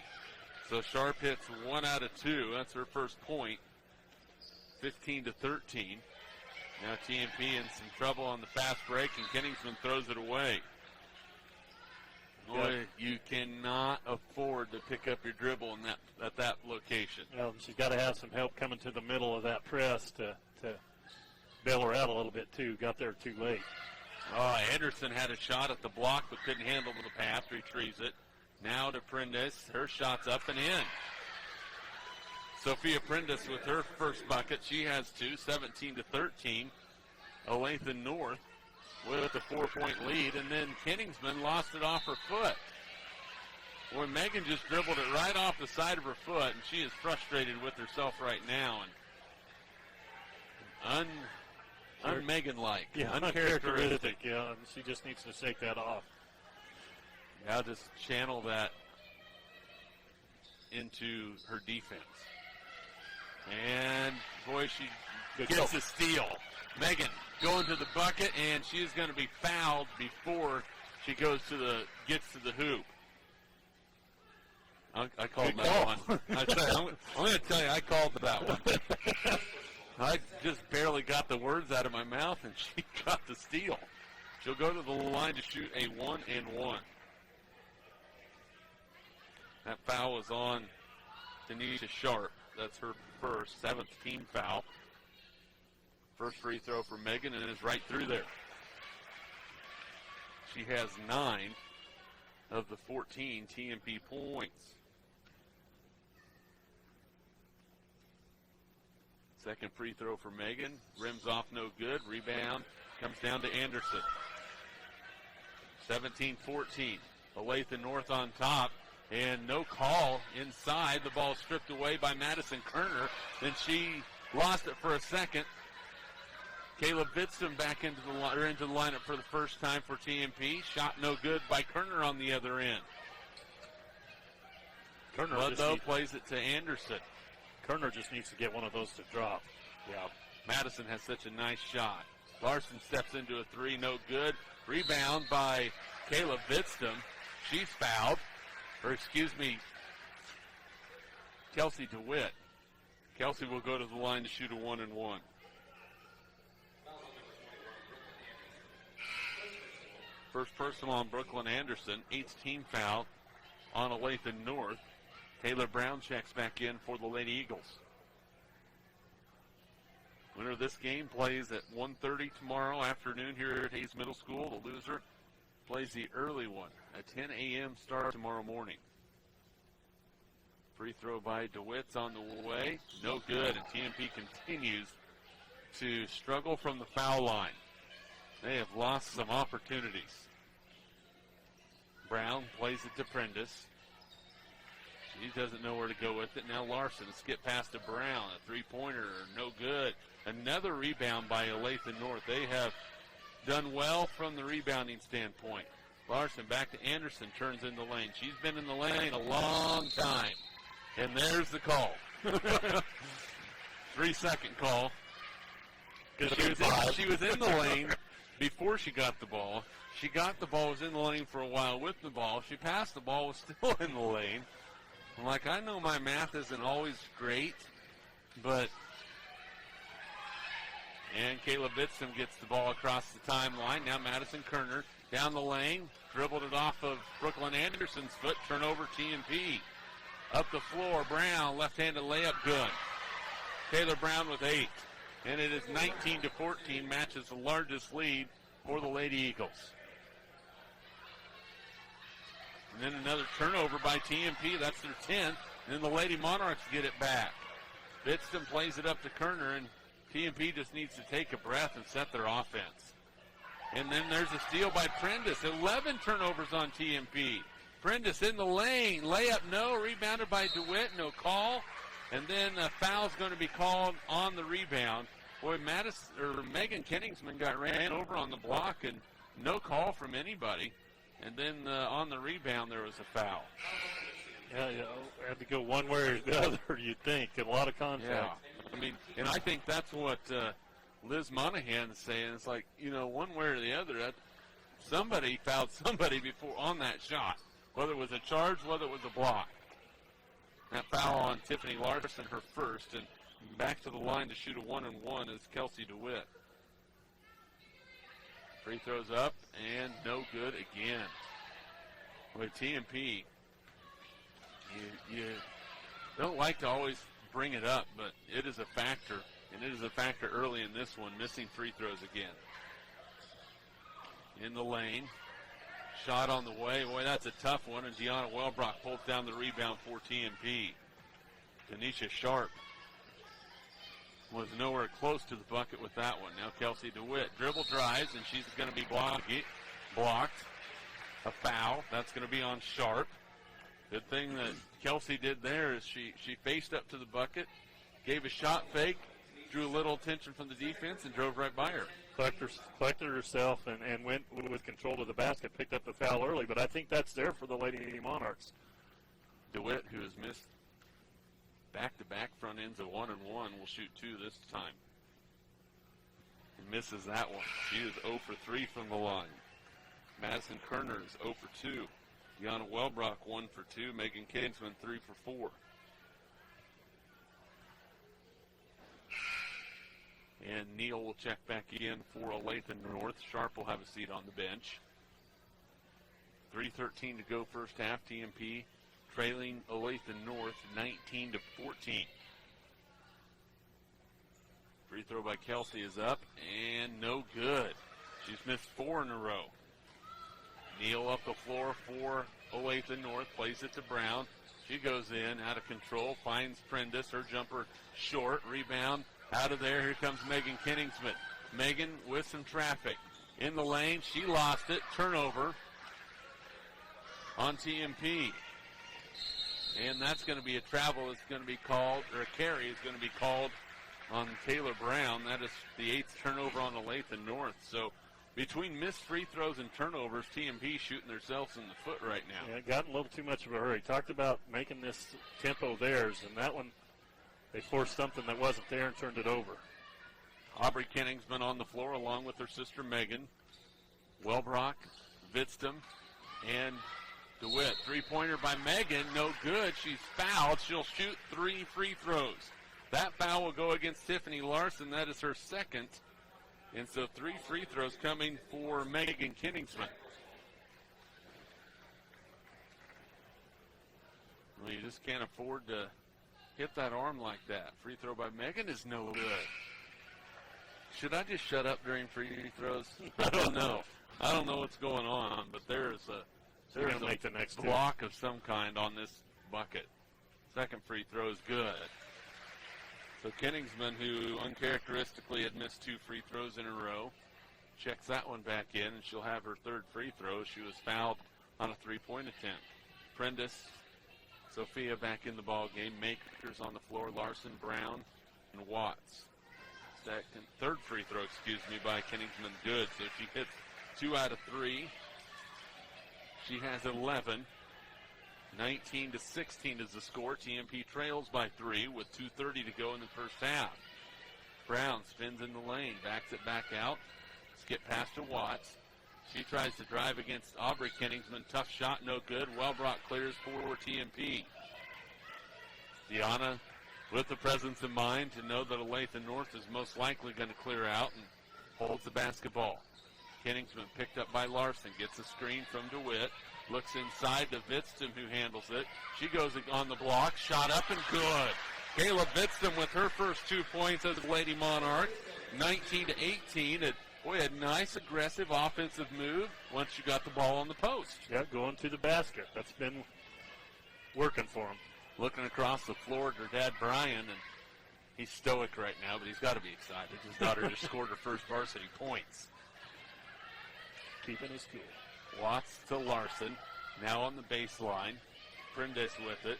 So Sharp hits 1 out of 2. That's her first point. 15-13. Now TMP in some trouble on the fast break, and Kenningsman throws it away. Boy, you cannot afford to pick up your dribble at that location. Well, she's got to have some help coming to the middle of that press to bail her out a little bit, too. Got there too late. Oh, Anderson had a shot at the block but couldn't handle the pass, retrieves it. Now to Prentice. Her shot's up and in. Sophia Prentice with her first bucket. She has 2, 17-13. Olathe North with a 4-point lead, and then Kenningsman lost it off her foot. Boy, Megan just dribbled it right off the side of her foot, and she is frustrated with herself right now. And un-Megan-like, uncharacteristic. Yeah, and she just needs to shake that off. Now just channel that into her defense. And, boy, she gets a steal. Megan going to the bucket, and she is going to be fouled before she gets to the hoop. I called that one. I'm going to tell you, I called that one. I just barely got the words out of my mouth, and she got the steal. She'll go to the line to shoot a 1-and-1. That foul is on Tanisha Sharp. That's her first, 7th team foul. First free throw for Megan, and is right through there. She has 9 of the 14 TMP points. Second free throw for Megan. Rims off, no good. Rebound comes down to Anderson. 17-14. Olathe North on top. And no call inside. The ball stripped away by Madison Kerner. Then she lost it for a second. Caleb Bitston back into the lineup for the first time for TMP. Shot no good by Kerner on the other end. Ludlow plays it to Anderson. Kerner just needs to get one of those to drop. Yeah. Madison has such a nice shot. Larson steps into a 3, no good. Rebound by Caleb Bitston. She's fouled. Kelsey DeWitt. Kelsey will go to the line to shoot a 1-and-1. First personal on Brooklyn Anderson. 8th team foul on Olathe North. Taylor Brown checks back in for the Lady Eagles. Winner of this game plays at 1:30 tomorrow afternoon here at Hayes Middle School. The loser plays the early one, a 10 a.m. start tomorrow morning. Free throw by DeWitt's on the way. No good, and TMP continues to struggle from the foul line. They have lost some opportunities. Brown plays it to Prentice. She doesn't know where to go with it. Now Larson, skip pass to Brown. A three-pointer, no good. Another rebound by Olathe North. They have done well from the rebounding standpoint. Larson back to Anderson, turns in the lane. She's been in the lane a long time. And there's the call. 3-second call. She was in the lane before she got the ball. She got the ball, was in the lane for a while with the ball. She passed the ball, was still in the lane. I'm like, I know my math isn't always great, but... And Caleb Bitston gets the ball across the timeline. Now Madison Kerner down the lane, dribbled it off of Brooklyn Anderson's foot, turnover TMP. Up the floor, Brown, left-handed layup, good. Taylor Brown with 8. And it is 19-14, matches the largest lead for the Lady Eagles. And then another turnover by TMP. That's their 10th. And then the Lady Monarchs get it back. Bitston plays it up to Kerner, and TMP just needs to take a breath and set their offense. And then there's a steal by Prentice. 11 turnovers on TMP. Prentice in the lane. Layup, no. Rebounded by DeWitt, no call. And then a foul's going to be called on the rebound. Boy, Megan Kenningsman got ran over on the block, and no call from anybody. And then on the rebound, there was a foul. Yeah, had to go one way or the other, you'd think. A lot of contact. Yeah. I mean, and I think that's what Liz Monahan is saying. It's like, one way or the other, that somebody fouled somebody before on that shot, whether it was a charge, whether it was a block. That foul on Tiffany Larson, her first, and back to the line to shoot a 1-and-1 is Kelsey DeWitt. Free throws up, and no good again. With TMP, you don't like to always bring it up, but it is a factor, and it is a factor early in this one, missing free throws again. In the lane, shot on the way. Boy, that's a tough one, and Deanna Wellbrock pulls down the rebound for TMP. Tanisha Sharp was nowhere close to the bucket with that one. Now Kelsey DeWitt dribble drives, and she's going to be blocked. A foul. That's going to be on Sharp. Good thing that Kelsey did there is she faced up to the bucket, gave a shot fake, drew a little attention from the defense, and drove right by her. Collected herself and went with control to the basket, picked up the foul early, but I think that's there for the Lady Monarchs. DeWitt, who has missed back-to-back front ends of 1-and-1, will shoot 2 this time. He misses that one. She is 0 for 3 from the line. Madison Kerner is 0 for 2. Deanna Wellbrock 1 for 2. Megan Kingsman 3 for 4. And Neal will check back in for Olathe North. Sharp will have a seat on the bench. 3:13 to go first half. TMP trailing Olathe North 19 to 14. Free throw by Kelsey is up and no good. She's missed 4 in a row. Neal up the floor for Olathe North, plays it to Brown. She goes in, out of control, finds Prentice. Her jumper short, rebound, out of there. Here comes Megan Kenningsman. Megan with some traffic. In the lane, she lost it. Turnover on TMP. And that's going to be a travel that's going to be called, or a carry is going to be called on Taylor Brown. That is the 8th turnover on Olathe North. So between missed free throws and turnovers, TMP shooting themselves in the foot right now. Yeah, it got in a little too much of a hurry. Talked about making this tempo theirs, and that one, they forced something that wasn't there and turned it over. Aubrey Kenningsman on the floor along with her sister Megan. Wellbrock, Vidstam, and DeWitt. Three-pointer by Megan, no good. She's fouled. She'll shoot 3 free throws. That foul will go against Tiffany Larson. That is her second. And so 3 free throws coming for Megan Kenningsman. Well, you just can't afford to hit that arm like that. Free throw by Megan is no good. Should I just shut up during free throws? I don't know. I don't know what's going on, but there's a make the next block of some kind on this bucket. Second free throw is good. So Kenningsman, who uncharacteristically had missed 2 free throws in a row, checks that one back in, and she'll have her 3rd free throw. She was fouled on a 3-point attempt. Prentice, Sophia back in the ball game. Makers on the floor, Larson, Brown, and Watts. Third free throw, by Kenningsman, good. So she hits 2 out of 3. She has 11. 19 to 16 is the score. TMP trails by 3 with 2:30 to go in the first half. Brown spins in the lane, backs it back out. Skip pass to Watts. She tries to drive against Aubrey Kenningsman. Tough shot, no good. Wellbrock clears for TMP. Deanna with the presence in mind to know that Olathe North is most likely going to clear out and holds the basketball. Kenningsman picked up by Larson, gets a screen from DeWitt. Looks inside to Vidstam, who handles it. She goes on the block, shot up and good. Caleb Vidstam with her first 2 points as Lady Monarch, 19 to 18. And boy, a nice aggressive offensive move once you got the ball on the post. Yeah, going to the basket. That's been working for them. looking across the floor at her dad, Brian, and he's stoic right now, but he's got to be excited. His daughter just scored her first varsity points. Keeping his cool. Watts to Larson, now on the baseline. Prentice with it.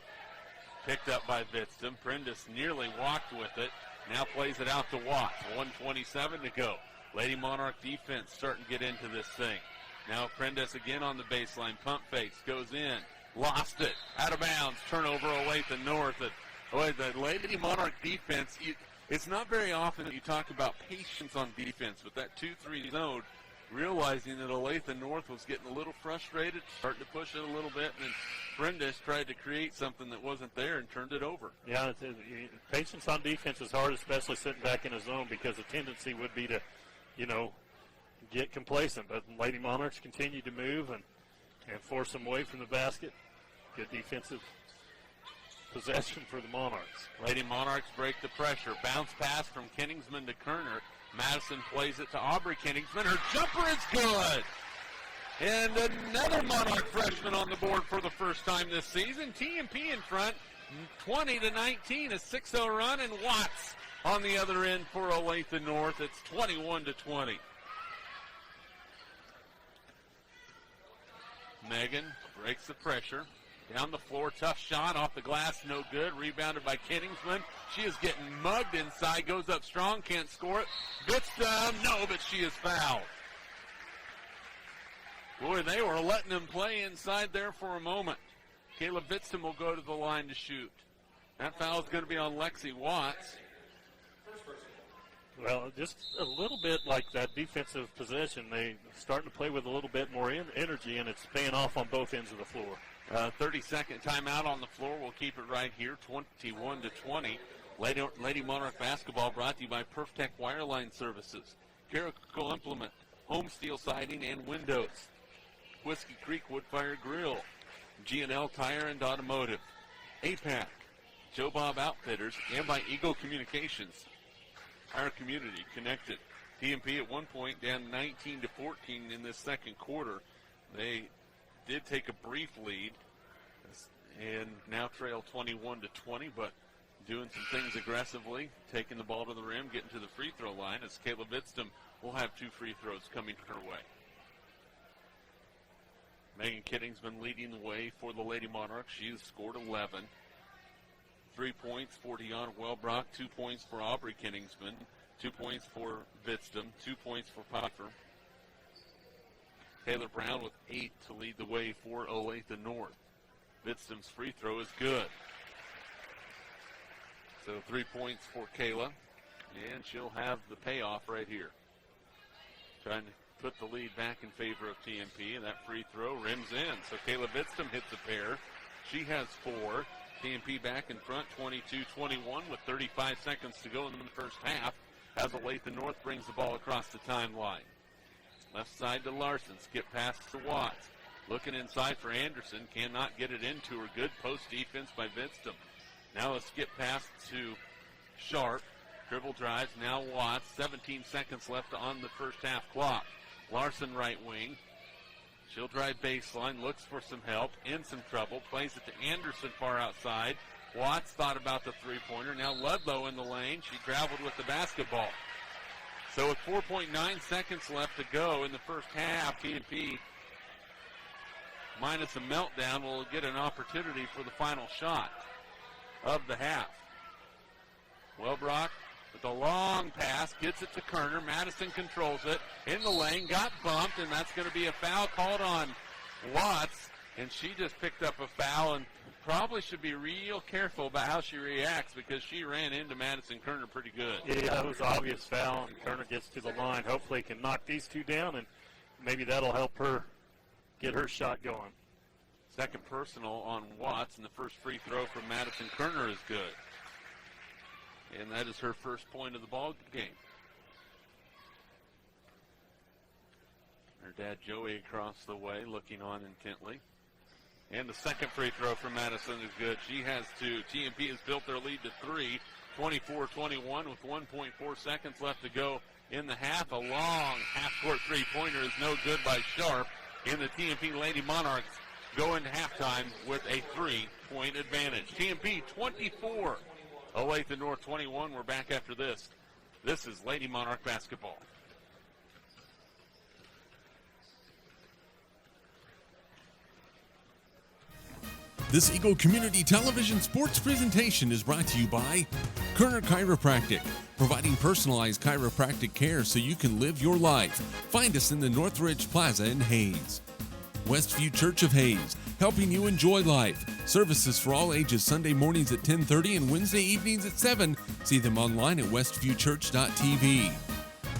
Picked up by Vidston. Prentice nearly walked with it. Now plays it out to Watts. 1:27 to go. Lady Monarch defense starting to get into this thing. Now Prentice again on the baseline. Pump fakes. Goes in. Lost it. Out of bounds. Turnover Olathe North. The Lady Monarch defense, it's not very often that you talk about patience on defense, but that 2-3 zone, realizing that Olathe North was getting a little frustrated, starting to push it a little bit, and then Prentice tried to create something that wasn't there and turned it over. Yeah, patience on defense is hard, especially sitting back in a zone, because the tendency would be to, get complacent. But Lady Monarchs continue to move and force them away from the basket. Good defensive possession for the Monarchs. Lady Monarchs break the pressure. Bounce pass from Kenningsman to Kerner. Madison plays it to Aubrey Kenningsman. Her jumper is good. And another Monarch freshman on the board for the first time this season. TMP in front, 20-19, a 6-0 run, and Watts on the other end for Olathe North. It's 21-20. Megan breaks the pressure. Down the floor, tough shot off the glass, no good. Rebounded by Kenningsman. She is getting mugged inside, goes up strong, can't score it. Vidston, no, but she is fouled. Boy, they were letting them play inside there for a moment. Kayla Vidston will go to the line to shoot. That foul is going to be on Lexi Watts. Well, just a little bit like that defensive possession. They starting to play with a little bit more energy, and it's paying off on both ends of the floor. 30-second timeout on the floor. We'll keep it right here, 21-20. Lady Monarch basketball brought to you by Perftech Wireline Services, Carico Implement, Home Steel Siding and Windows, Whiskey Creek Wood Fire Grill, G&L Tire and Automotive, APAC, Joe Bob Outfitters, and by Eagle Communications. Our community connected. TMP at one point down 19-14 in this second quarter. They did take a brief lead and now trail 21-20, but doing some things aggressively, taking the ball to the rim, getting to the free throw line as Kayla Vidston will have 2 free throws coming her way. Megan Kittingsman leading the way for the Lady Monarchs. She has scored 11. 3 points for Deanna Wellbrock, 2 points for Aubrey Kittingsman, 2 points for Vidston, 2 points for Pfeiffer. Taylor Brown with 8 to lead the way for Olathe North. Vidston's free throw is good. So 3 points for Kayla, and she'll have the payoff right here. Trying to put the lead back in favor of TMP, and that free throw rims in. So Kayla Vidston hits a pair. She has 4. TMP back in front, 22-21 with 35 seconds to go in the first half as Olathe North brings the ball across the timeline. Left side to Larson, skip pass to Watts. Looking inside for Anderson, cannot get it into her. Good post defense by Vidston. Now a skip pass to Sharp. Dribble drives, now Watts. 17 seconds left on the first half clock. Larson right wing. She'll drive baseline, looks for some help, in some trouble, plays it to Anderson far outside. Watts thought about the three-pointer. Now Ludlow in the lane. She traveled with the basketball. So with 4.9 seconds left to go in the first half, TMP, minus a meltdown, will get an opportunity for the final shot of the half. Wellbrock with a long pass, gets it to Kerner. Madison controls it in the lane, got bumped, and that's going to be a foul called on Watts. And she just picked up a foul and probably should be real careful about how she reacts because she ran into Madison Kerner pretty good. Yeah, that was an obvious foul, and Kerner gets to the line. Hopefully can knock these two down, and maybe that'll help her get her shot going. Second personal on Watts, and the first free throw from Madison Kerner is good. And that is her first point of the ball game. Her dad Joey across the way looking on intently. And the second free throw from Madison is good. She has 2. TMP has built their lead to 3, 24-21 with 1.4 seconds left to go in the half. A long half-court three-pointer is no good by Sharp. And the TMP Lady Monarchs go into halftime with a 3 8-point advantage. TMP 24, Olathe North 21. We're back after this. This is Lady Monarch basketball. This Eagle Community Television sports presentation is brought to you by Kerner Chiropractic, providing personalized chiropractic care so you can live your life. Find us in the Northridge Plaza in Hayes. Westview Church of Hayes, helping you enjoy life. Services for all ages, Sunday mornings at 10:30 and Wednesday evenings at 7. See them online at westviewchurch.tv.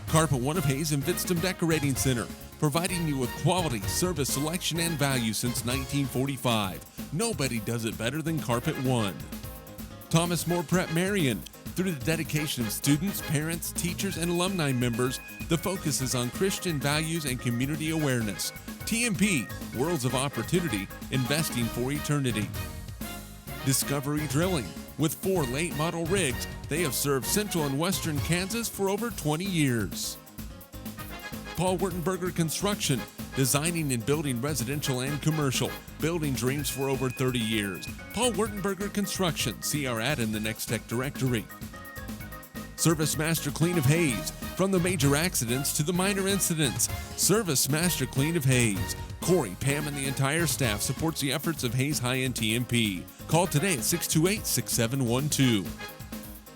Carpet One of Hayes and Vidstem Decorating Center, providing you with quality, service, selection, and value since 1945. Nobody does it better than Carpet One. Thomas More Prep-Marian. Through the dedication of students, parents, teachers, and alumni members, the focus is on Christian values and community awareness. TMP, Worlds of Opportunity, investing for eternity. Discovery Drilling. With 4 late model rigs, they have served central and western Kansas for over 20 years. Paul Wurtenberger Construction, designing and building residential and commercial, building dreams for over 30 years. Paul Wurtenberger Construction, see our ad in the Next Tech directory. Service Master Clean of Hayes, from the major accidents to the minor incidents. Service Master Clean of Hayes. Corey, Pam, and the entire staff supports the efforts of Hayes High and TMP. Call today at 628-6712.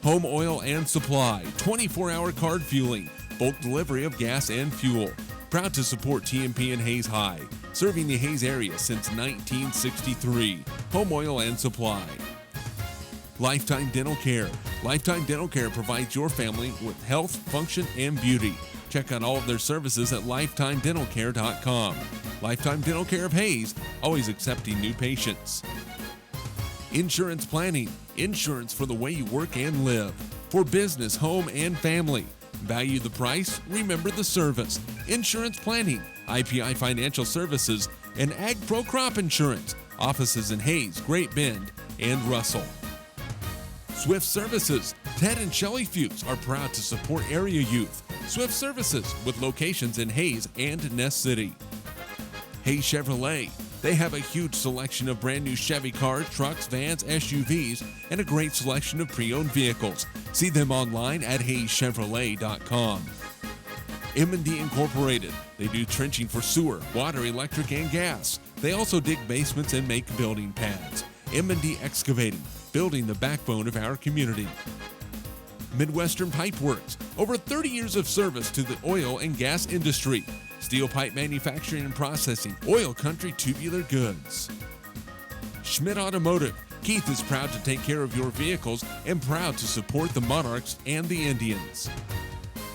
Home Oil and Supply, 24-hour card fueling, bulk delivery of gas and fuel. Proud to support TMP and Hayes High, serving the Hayes area since 1963. Home Oil and Supply. Lifetime Dental Care. Lifetime Dental Care provides your family with health, function, and beauty. Check out all of their services at lifetimedentalcare.com. Lifetime Dental Care of Hayes, always accepting new patients. Insurance Planning. Insurance for the way you work and live. For business, home, and family. Value the price, remember the service. Insurance Planning, IPI Financial Services, and Ag Pro Crop Insurance. Offices in Hayes, Great Bend, and Russell. Swift Services. Ted and Shelley Fuchs are proud to support area youth. Swift Services, with locations in Hayes and Ness City. Hayes Chevrolet. They have a huge selection of brand new Chevy cars, trucks, vans, SUVs, and a great selection of pre-owned vehicles. See them online at hayeschevrolet.com. M&D Incorporated. They do trenching for sewer, water, electric, and gas. They also dig basements and make building pads. M&D Excavating, building the backbone of our community. Midwestern Pipe Works. Over 30 years of service to the oil and gas industry. Steel pipe manufacturing and processing, oil country tubular goods. Schmidt Automotive. Keith is proud to take care of your vehicles and proud to support the Monarchs and the Indians.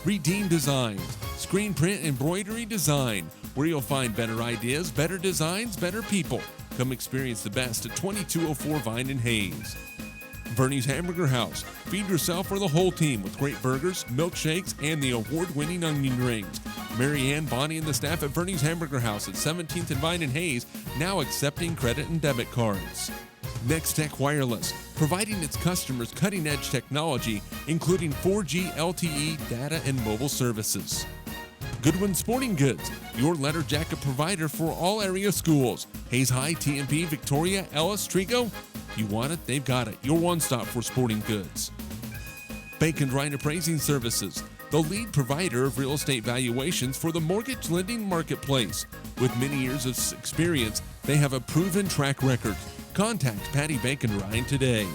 Redeem Designs. Screen print embroidery design, where you'll find better ideas, better designs, better people. Come experience the best at 2204 Vine and Hayes. Vernie's Hamburger House. Feed yourself or the whole team with great burgers, milkshakes, and the award-winning onion rings. Mary Ann, Bonnie, and the staff at Vernie's Hamburger House at 17th and Vine and Hayes, now accepting credit and debit cards. Next Tech Wireless, providing its customers cutting-edge technology, including 4G LTE data and mobile services. Goodwin Sporting Goods, your letter jacket provider for all area schools. Hayes High, TMP, Victoria, Ellis, Trigo. You want it, they've got it. Your one-stop for sporting goods. Bacon Ryan Appraising Services, the lead provider of real estate valuations for the mortgage lending marketplace. With many years of experience, they have a proven track record. Contact Patty Bacon Ryan today.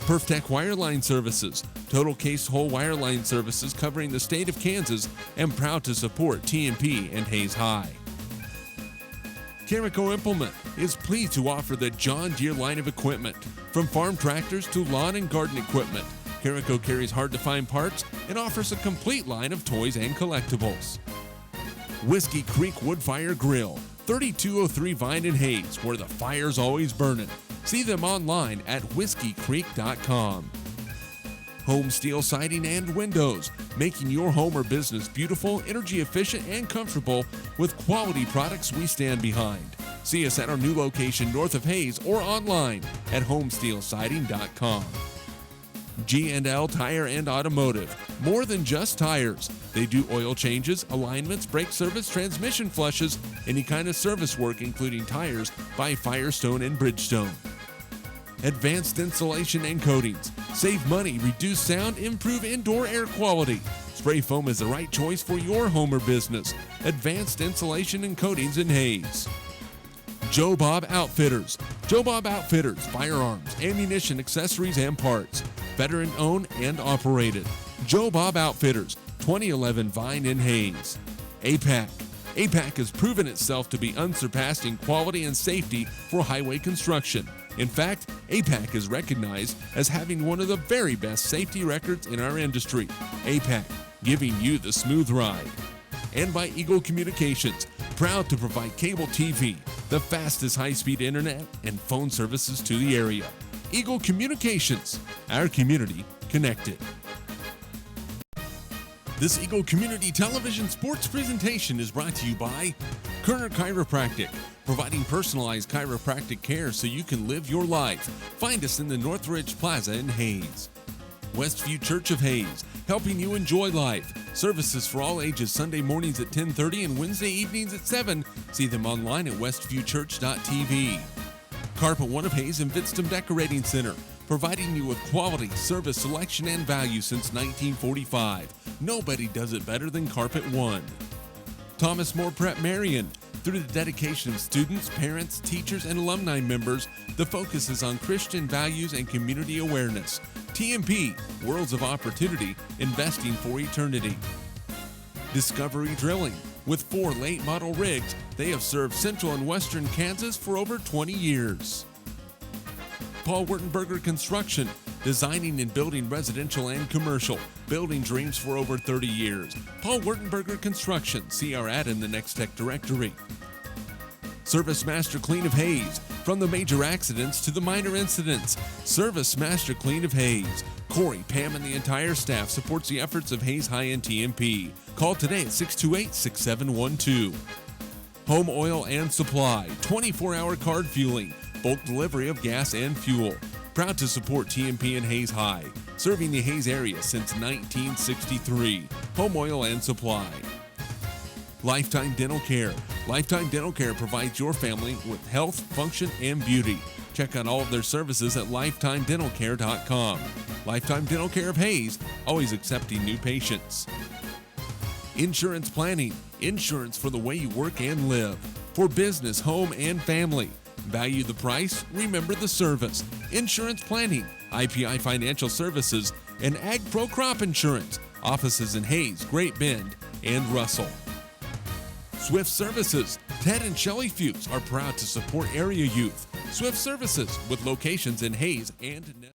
PerfTech Wireline Services, total case whole wireline services covering the state of Kansas, and proud to support TMP and Hayes High. Carico Implement is pleased to offer the John Deere line of equipment. From farm tractors to lawn and garden equipment, Carico carries hard-to-find parts and offers a complete line of toys and collectibles. Whiskey Creek Woodfire Grill, 3203 Vine and Hayes, where the fire's always burning. See them online at whiskeycreek.com. Home Steel Siding and Windows, making your home or business beautiful, energy efficient, and comfortable with quality products we stand behind. See us at our new location north of Hayes or online at homesteelsiding.com. G&L Tire and Automotive. More than just tires. They do oil changes, alignments, brake service, transmission flushes, any kind of service work including tires by Firestone and Bridgestone. Advanced Insulation and Coatings. Save money, reduce sound, improve indoor air quality. Spray foam is the right choice for your home or business. Advanced Insulation and Coatings in Hayes. Joe Bob Outfitters. Joe Bob Outfitters, firearms, ammunition, accessories, and parts. Veteran owned and operated. Joe Bob Outfitters, 2011 Vine in Hayes. APAC. APAC has proven itself to be unsurpassed in quality and safety for highway construction. In fact, APAC is recognized as having one of the very best safety records in our industry. APAC, giving you the smooth ride. And by Eagle Communications, proud to provide cable TV, the fastest high-speed internet, and phone services to the area. Eagle Communications, our community connected. This Eagle Community Television sports presentation is brought to you by Kerner Chiropractic, providing personalized chiropractic care so you can live your life. Find us in the Northridge Plaza in Hayes. Westview Church of Hayes, helping you enjoy life. Services for all ages Sunday mornings at 10:30 and Wednesday evenings at 7. See them online at westviewchurch.tv. Carpet One of Hayes and Vidstem Decorating Center, providing you with quality, service, selection, and value since 1945. Nobody does it better than Carpet One. Thomas More Prep-Marian. Through the dedication of students, parents, teachers, and alumni members, the focus is on Christian values and community awareness. TMP, Worlds of Opportunity, investing for eternity. Discovery Drilling. With 4 late model rigs, they have served central and western Kansas for over 20 years. Paul Wurtenberger Construction, designing and building residential and commercial, building dreams for over 30 years. Paul Wurtenberger Construction, see our ad in the Next Tech directory. Service Master Clean of Hayes, from the major accidents to the minor incidents. Service Master Clean of Hayes. Corey, Pam, and the entire staff supports the efforts of Hayes High and TMP. Call today at 628-6712. Home Oil and Supply, 24-hour card fueling, bulk delivery of gas and fuel. Proud to support TMP and Hayes High, serving the Hayes area since 1963. Home Oil and Supply. Lifetime Dental Care. Lifetime Dental Care provides your family with health, function, and beauty. Check out all of their services at lifetimedentalcare.com. Lifetime Dental Care of Hayes, always accepting new patients. Insurance Planning. Insurance for the way you work and live. For business, home, and family. Value the price, remember the service. Insurance Planning, IPI Financial Services, and Ag Pro Crop Insurance. Offices in Hayes, Great Bend, and Russell. Swift Services. Ted and Shelley Fuchs are proud to support area youth. Swift Services, with locations in Hayes and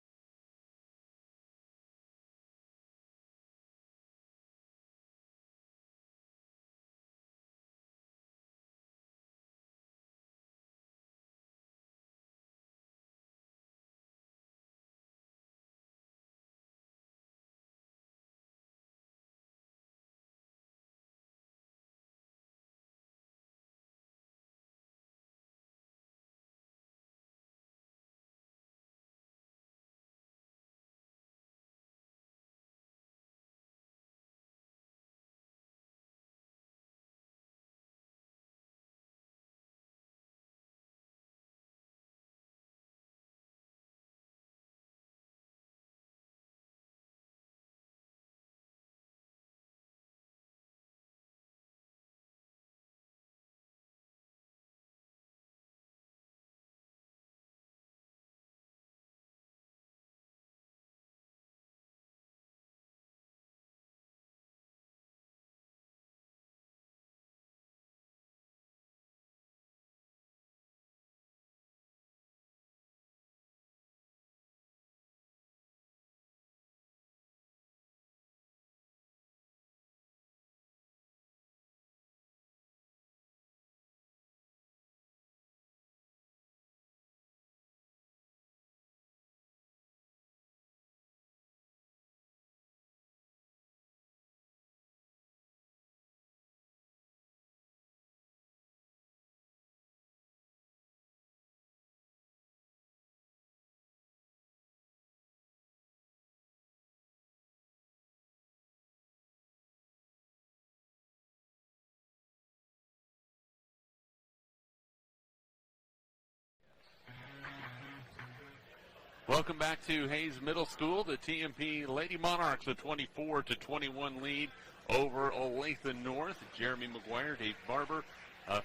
Welcome back to Hayes Middle School. The TMP Lady Monarchs a 24-21 lead over Olathe North. Jeremy McGuire, Dave Barber.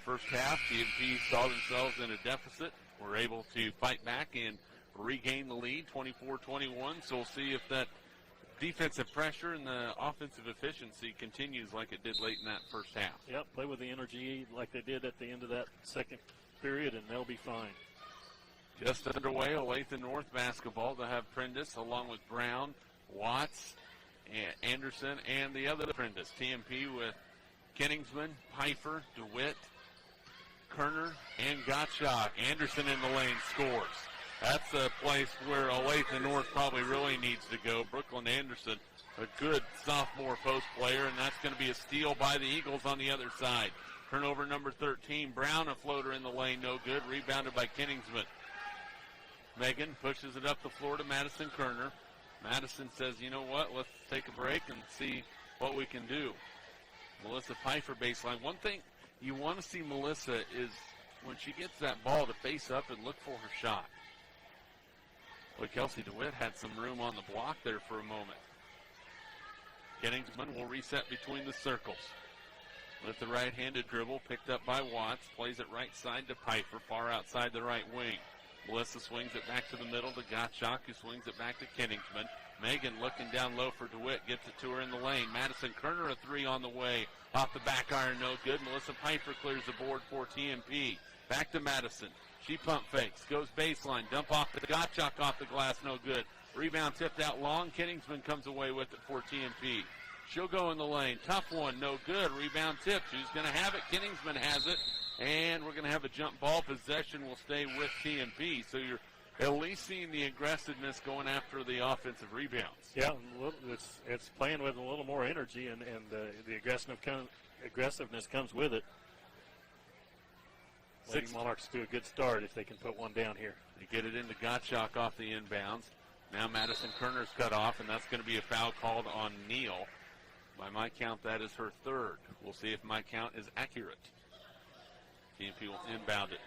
First half, TMP saw themselves in a deficit. Were able to fight back and regain the lead, 24-21. So we'll see if that defensive pressure and the offensive efficiency continues like it did late in that first half. Yep, play with the energy like they did at the end of that second period, and they'll be fine. Just underway, Olathe North basketball. They'll have Prentice along with Brown, Watts, and Anderson, and the other Prentice. TMP with Kenningsman, Pfeiffer, DeWitt, Kerner, and Gottschalk. Anderson in the lane scores. That's a place where Olathe North probably really needs to go. Brooklyn Anderson, a good sophomore post player, and that's going to be a steal by the Eagles on the other side. Turnover number 13. Brown, a floater in the lane, no good. Rebounded by Kenningsman. Megan pushes it up the floor to Madison Kerner. Madison says, you know what, let's take a break and see what we can do. Melissa Pfeiffer baseline. One thing you want to see Melissa is when she gets that ball to face up and look for her shot. Well, Kelsey DeWitt had some room on the block there for a moment. Kenningsman will reset between the circles. With the right-handed dribble, picked up by Watts, plays it right side to Pfeiffer, far outside the right wing. Melissa swings it back to the middle to Gottschalk, who swings it back to Kenningsman. Megan looking down low for DeWitt, gets it to her in the lane. Madison Kerner, a three on the way. Off the back iron, no good. Melissa Pfeiffer clears the board for TMP. Back to Madison. She pump fakes, goes baseline, dump off to Gottschalk off the glass, no good. Rebound tipped out long. Kenningsman comes away with it for TMP. She'll go in the lane. Tough one, no good. Rebound tipped. Who's going to have it? Kenningsman has it. And we're going to have a jump ball. Possession will stay with TMP. So you're at least seeing the aggressiveness going after the offensive rebounds. Yeah, it's playing with a little more energy, and the aggressiveness comes with it. Lady Monarchs do a good start if they can put one down here. They get it into Gottschalk off the inbounds. Now Madison Kerner's cut off, and that's going to be a foul called on Neal. By my count, that is her third. We'll see if my count is accurate. TMP will inbound it.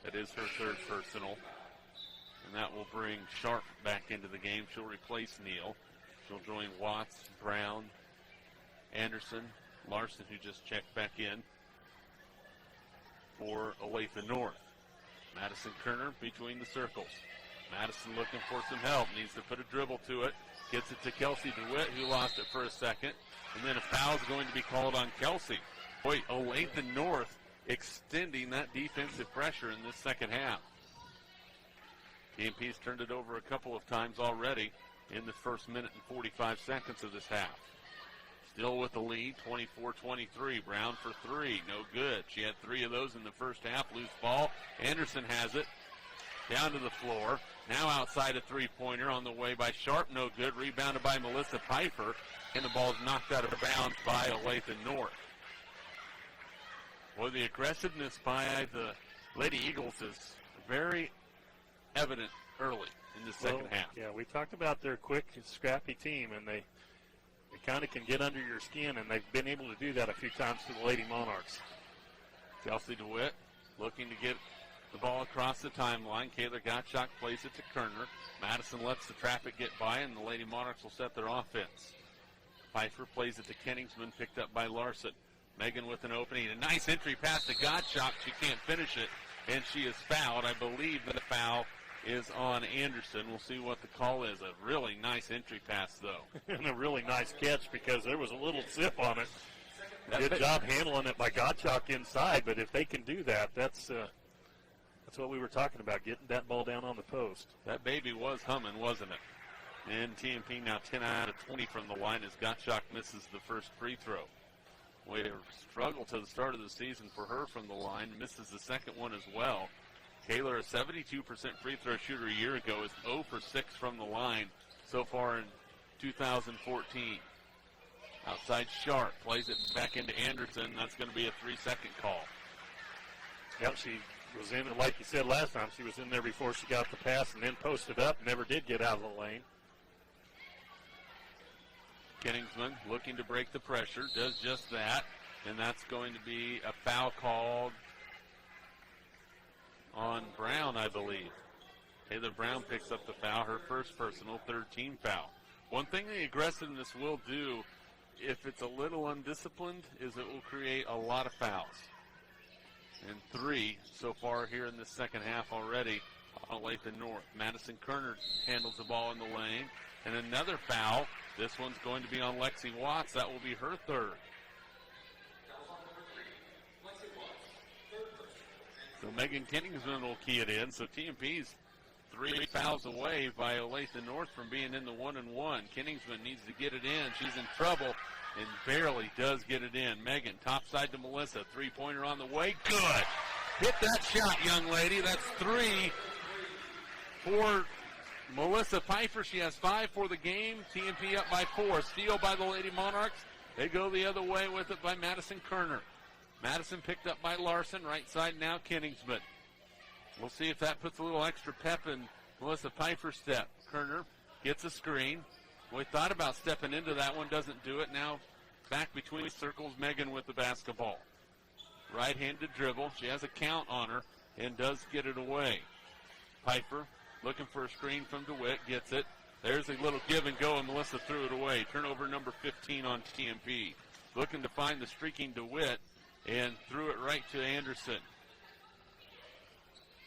That is her third personal. And that will bring Sharp back into the game. She'll replace Neal. She'll join Watts, Brown, Anderson, Larson, who just checked back in for Olathe North. Madison Kerner between the circles. Madison looking for some help. Needs to put a dribble to it. Gets it to Kelsey DeWitt, who lost it for a second. And then a foul is going to be called on Kelsey. Boy, Olathe North extending that defensive pressure in this second half. TMP's turned it over a couple of times already in the first minute and 45 seconds of this half. Still with the lead, 24-23. Brown for three, no good. She had three of those in the first half. Loose ball. Anderson has it. Down to the floor. Now outside a three-pointer on the way by Sharp, no good. Rebounded by Melissa Pfeiffer. And the ball is knocked out of bounds by Olathe North. Well, the aggressiveness by the Lady Eagles is very evident early in the second half. Yeah, we talked about their quick, scrappy team, and they kind of can get under your skin, and they've been able to do that a few times to the Lady Monarchs. Kelsey DeWitt looking to get the ball across the timeline. Kayla Gottschalk plays it to Kerner. Madison lets the traffic get by, and the Lady Monarchs will set their offense. Pfeiffer plays it to Kenningsman, picked up by Larson. Megan with an opening. A nice entry pass to Gottschalk. She can't finish it, and she is fouled. I believe that the foul is on Anderson. We'll see what the call is. A really nice entry pass, though. And a really nice catch because there was a little zip on it. Good job handling it by Gottschalk inside, but if they can do that, that's what we were talking about, getting that ball down on the post. That baby was humming, wasn't it? And TMP now 10 out of 20 from the line as Gottschalk misses the first free throw. Way to struggle to the start of the season for her from the line. Misses the second one as well. Taylor, a 72% free throw shooter a year ago, is 0 for 6 from the line so far in 2014. Outside Sharp plays it back into Anderson. That's going to be a 3-second call. Yep, she was in, like you said last time, she was in there before she got the pass and then posted up. Never did get out of the lane. Kenningsman looking to break the pressure, does just that, and that's going to be a foul called on Brown, I believe. Taylor Brown picks up the foul, her first personal, third team foul. One thing the aggressiveness will do, if it's a little undisciplined, is it will create a lot of fouls. And 3 so far here in the second half already on Olathe North. Madison Kerner handles the ball in the lane. And another foul. This one's going to be on Lexi Watts. That will be her third. So Megan Kingsman will key it in. So TMP's 3 fouls away by Olathe North from being in the 1-and-1. Kingsman needs to get it in. She's in trouble and barely does get it in. Megan, top side to Melissa. Three-pointer on the way. Good. Hit that shot, young lady. That's 3 for Melissa Pfeiffer. She has 5 for the game. TMP up by 4. Steal by the Lady Monarchs. They go the other way with it by Madison Kerner. Madison picked up by Larson. Right side now, Kingsman. We'll see if that puts a little extra pep in Melissa Pfeiffer's step. Kerner gets a screen. We thought about stepping into that one. Doesn't do it. Now back between circles, Megan with the basketball. Right-handed dribble. She has a count on her and does get it away. Pfeiffer looking for a screen from DeWitt. Gets it. There's a little give and go, and Melissa threw it away. Turnover number 15 on TMP. Looking to find the streaking DeWitt and threw it right to Anderson.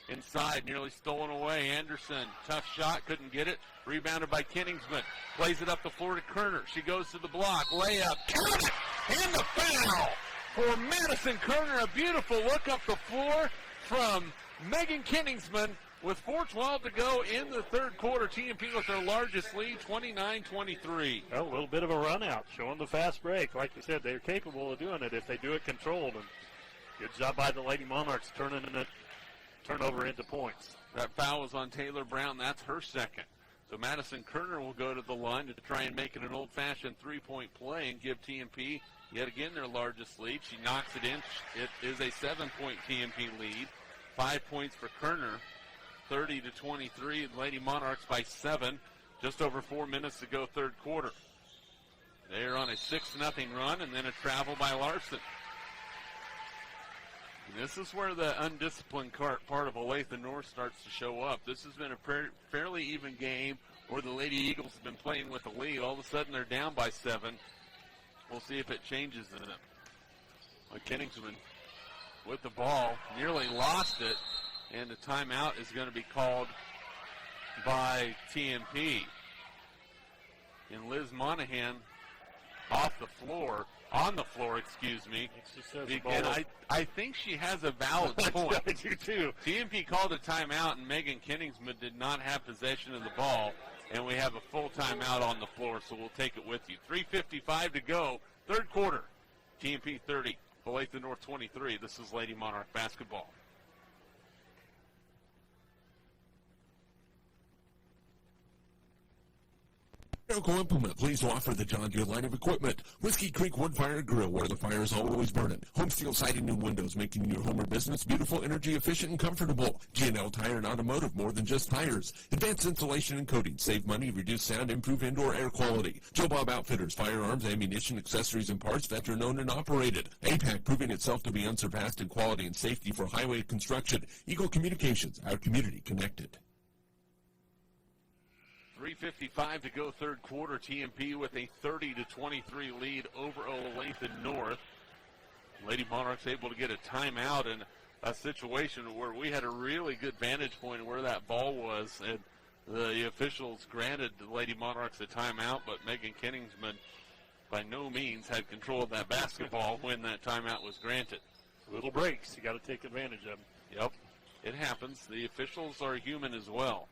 Inside, nearly stolen away. Anderson, tough shot, couldn't get it. Rebounded by Kingsman. Plays it up the floor to Kerner. She goes to the block. Layup. Count it! And the foul for Madison Kerner. A beautiful look up the floor from Megan Kingsman with 4:12 to go in the third quarter. TMP with their largest lead, 29-23. Well, a little bit of a run out, showing the fast break. Like you said, they're capable of doing it if they do it controlled. And good job by the Lady Monarchs turning it turnover into points. That foul was on Taylor Brown. That's her second. So Madison Kerner will go to the line to try and make it an old-fashioned three-point play and give TMP yet again their largest lead. She knocks it in. It is a 7-point TMP lead. 5 points for Kerner. 30-23. Lady Monarchs by 7. Just over 4 minutes to go third quarter. They're on a 6-0 run and then a travel by Larson. And this is where the undisciplined part of Olathe North starts to show up. This has been a fairly even game where the Lady Eagles have been playing with the lead. All of a sudden they're down by 7. We'll see if it changes in it. Kingsman with the ball, nearly lost it, and the timeout is going to be called by TMP. And Liz Monahan on the floor, excuse me. And I think she has a valid point. I do too. TMP called a timeout, and Megan Kingsman did not have possession of the ball, and we have a full timeout on the floor, so we'll take it with you. 3:55 to go, third quarter. TMP 30, Olathe North 23. This is Lady Monarch basketball. Miracle Implement, pleased to offer the John Deere line of equipment. Whiskey Creek Wood Fire Grill, where the fire is always burning. Home steel siding and windows, making your home or business beautiful, energy efficient, and comfortable. G&L Tire and Automotive, more than just tires. Advanced insulation and coating, save money, reduce sound, improve indoor air quality. Joe Bob Outfitters, firearms, ammunition, accessories, and parts, veteran owned and operated. APAC, proving itself to be unsurpassed in quality and safety for highway construction. Eagle Communications, our community connected. 3:55 to go third quarter. TMP with a 30-23 lead over Olathe North. Lady Monarchs able to get a timeout in a situation where we had a really good vantage point where that ball was, and the officials granted the Lady Monarchs a timeout, but Megan Kingsman by no means had control of that basketball when that timeout was granted. Little breaks, you got to take advantage of them. Yep, it happens. The officials are human as well.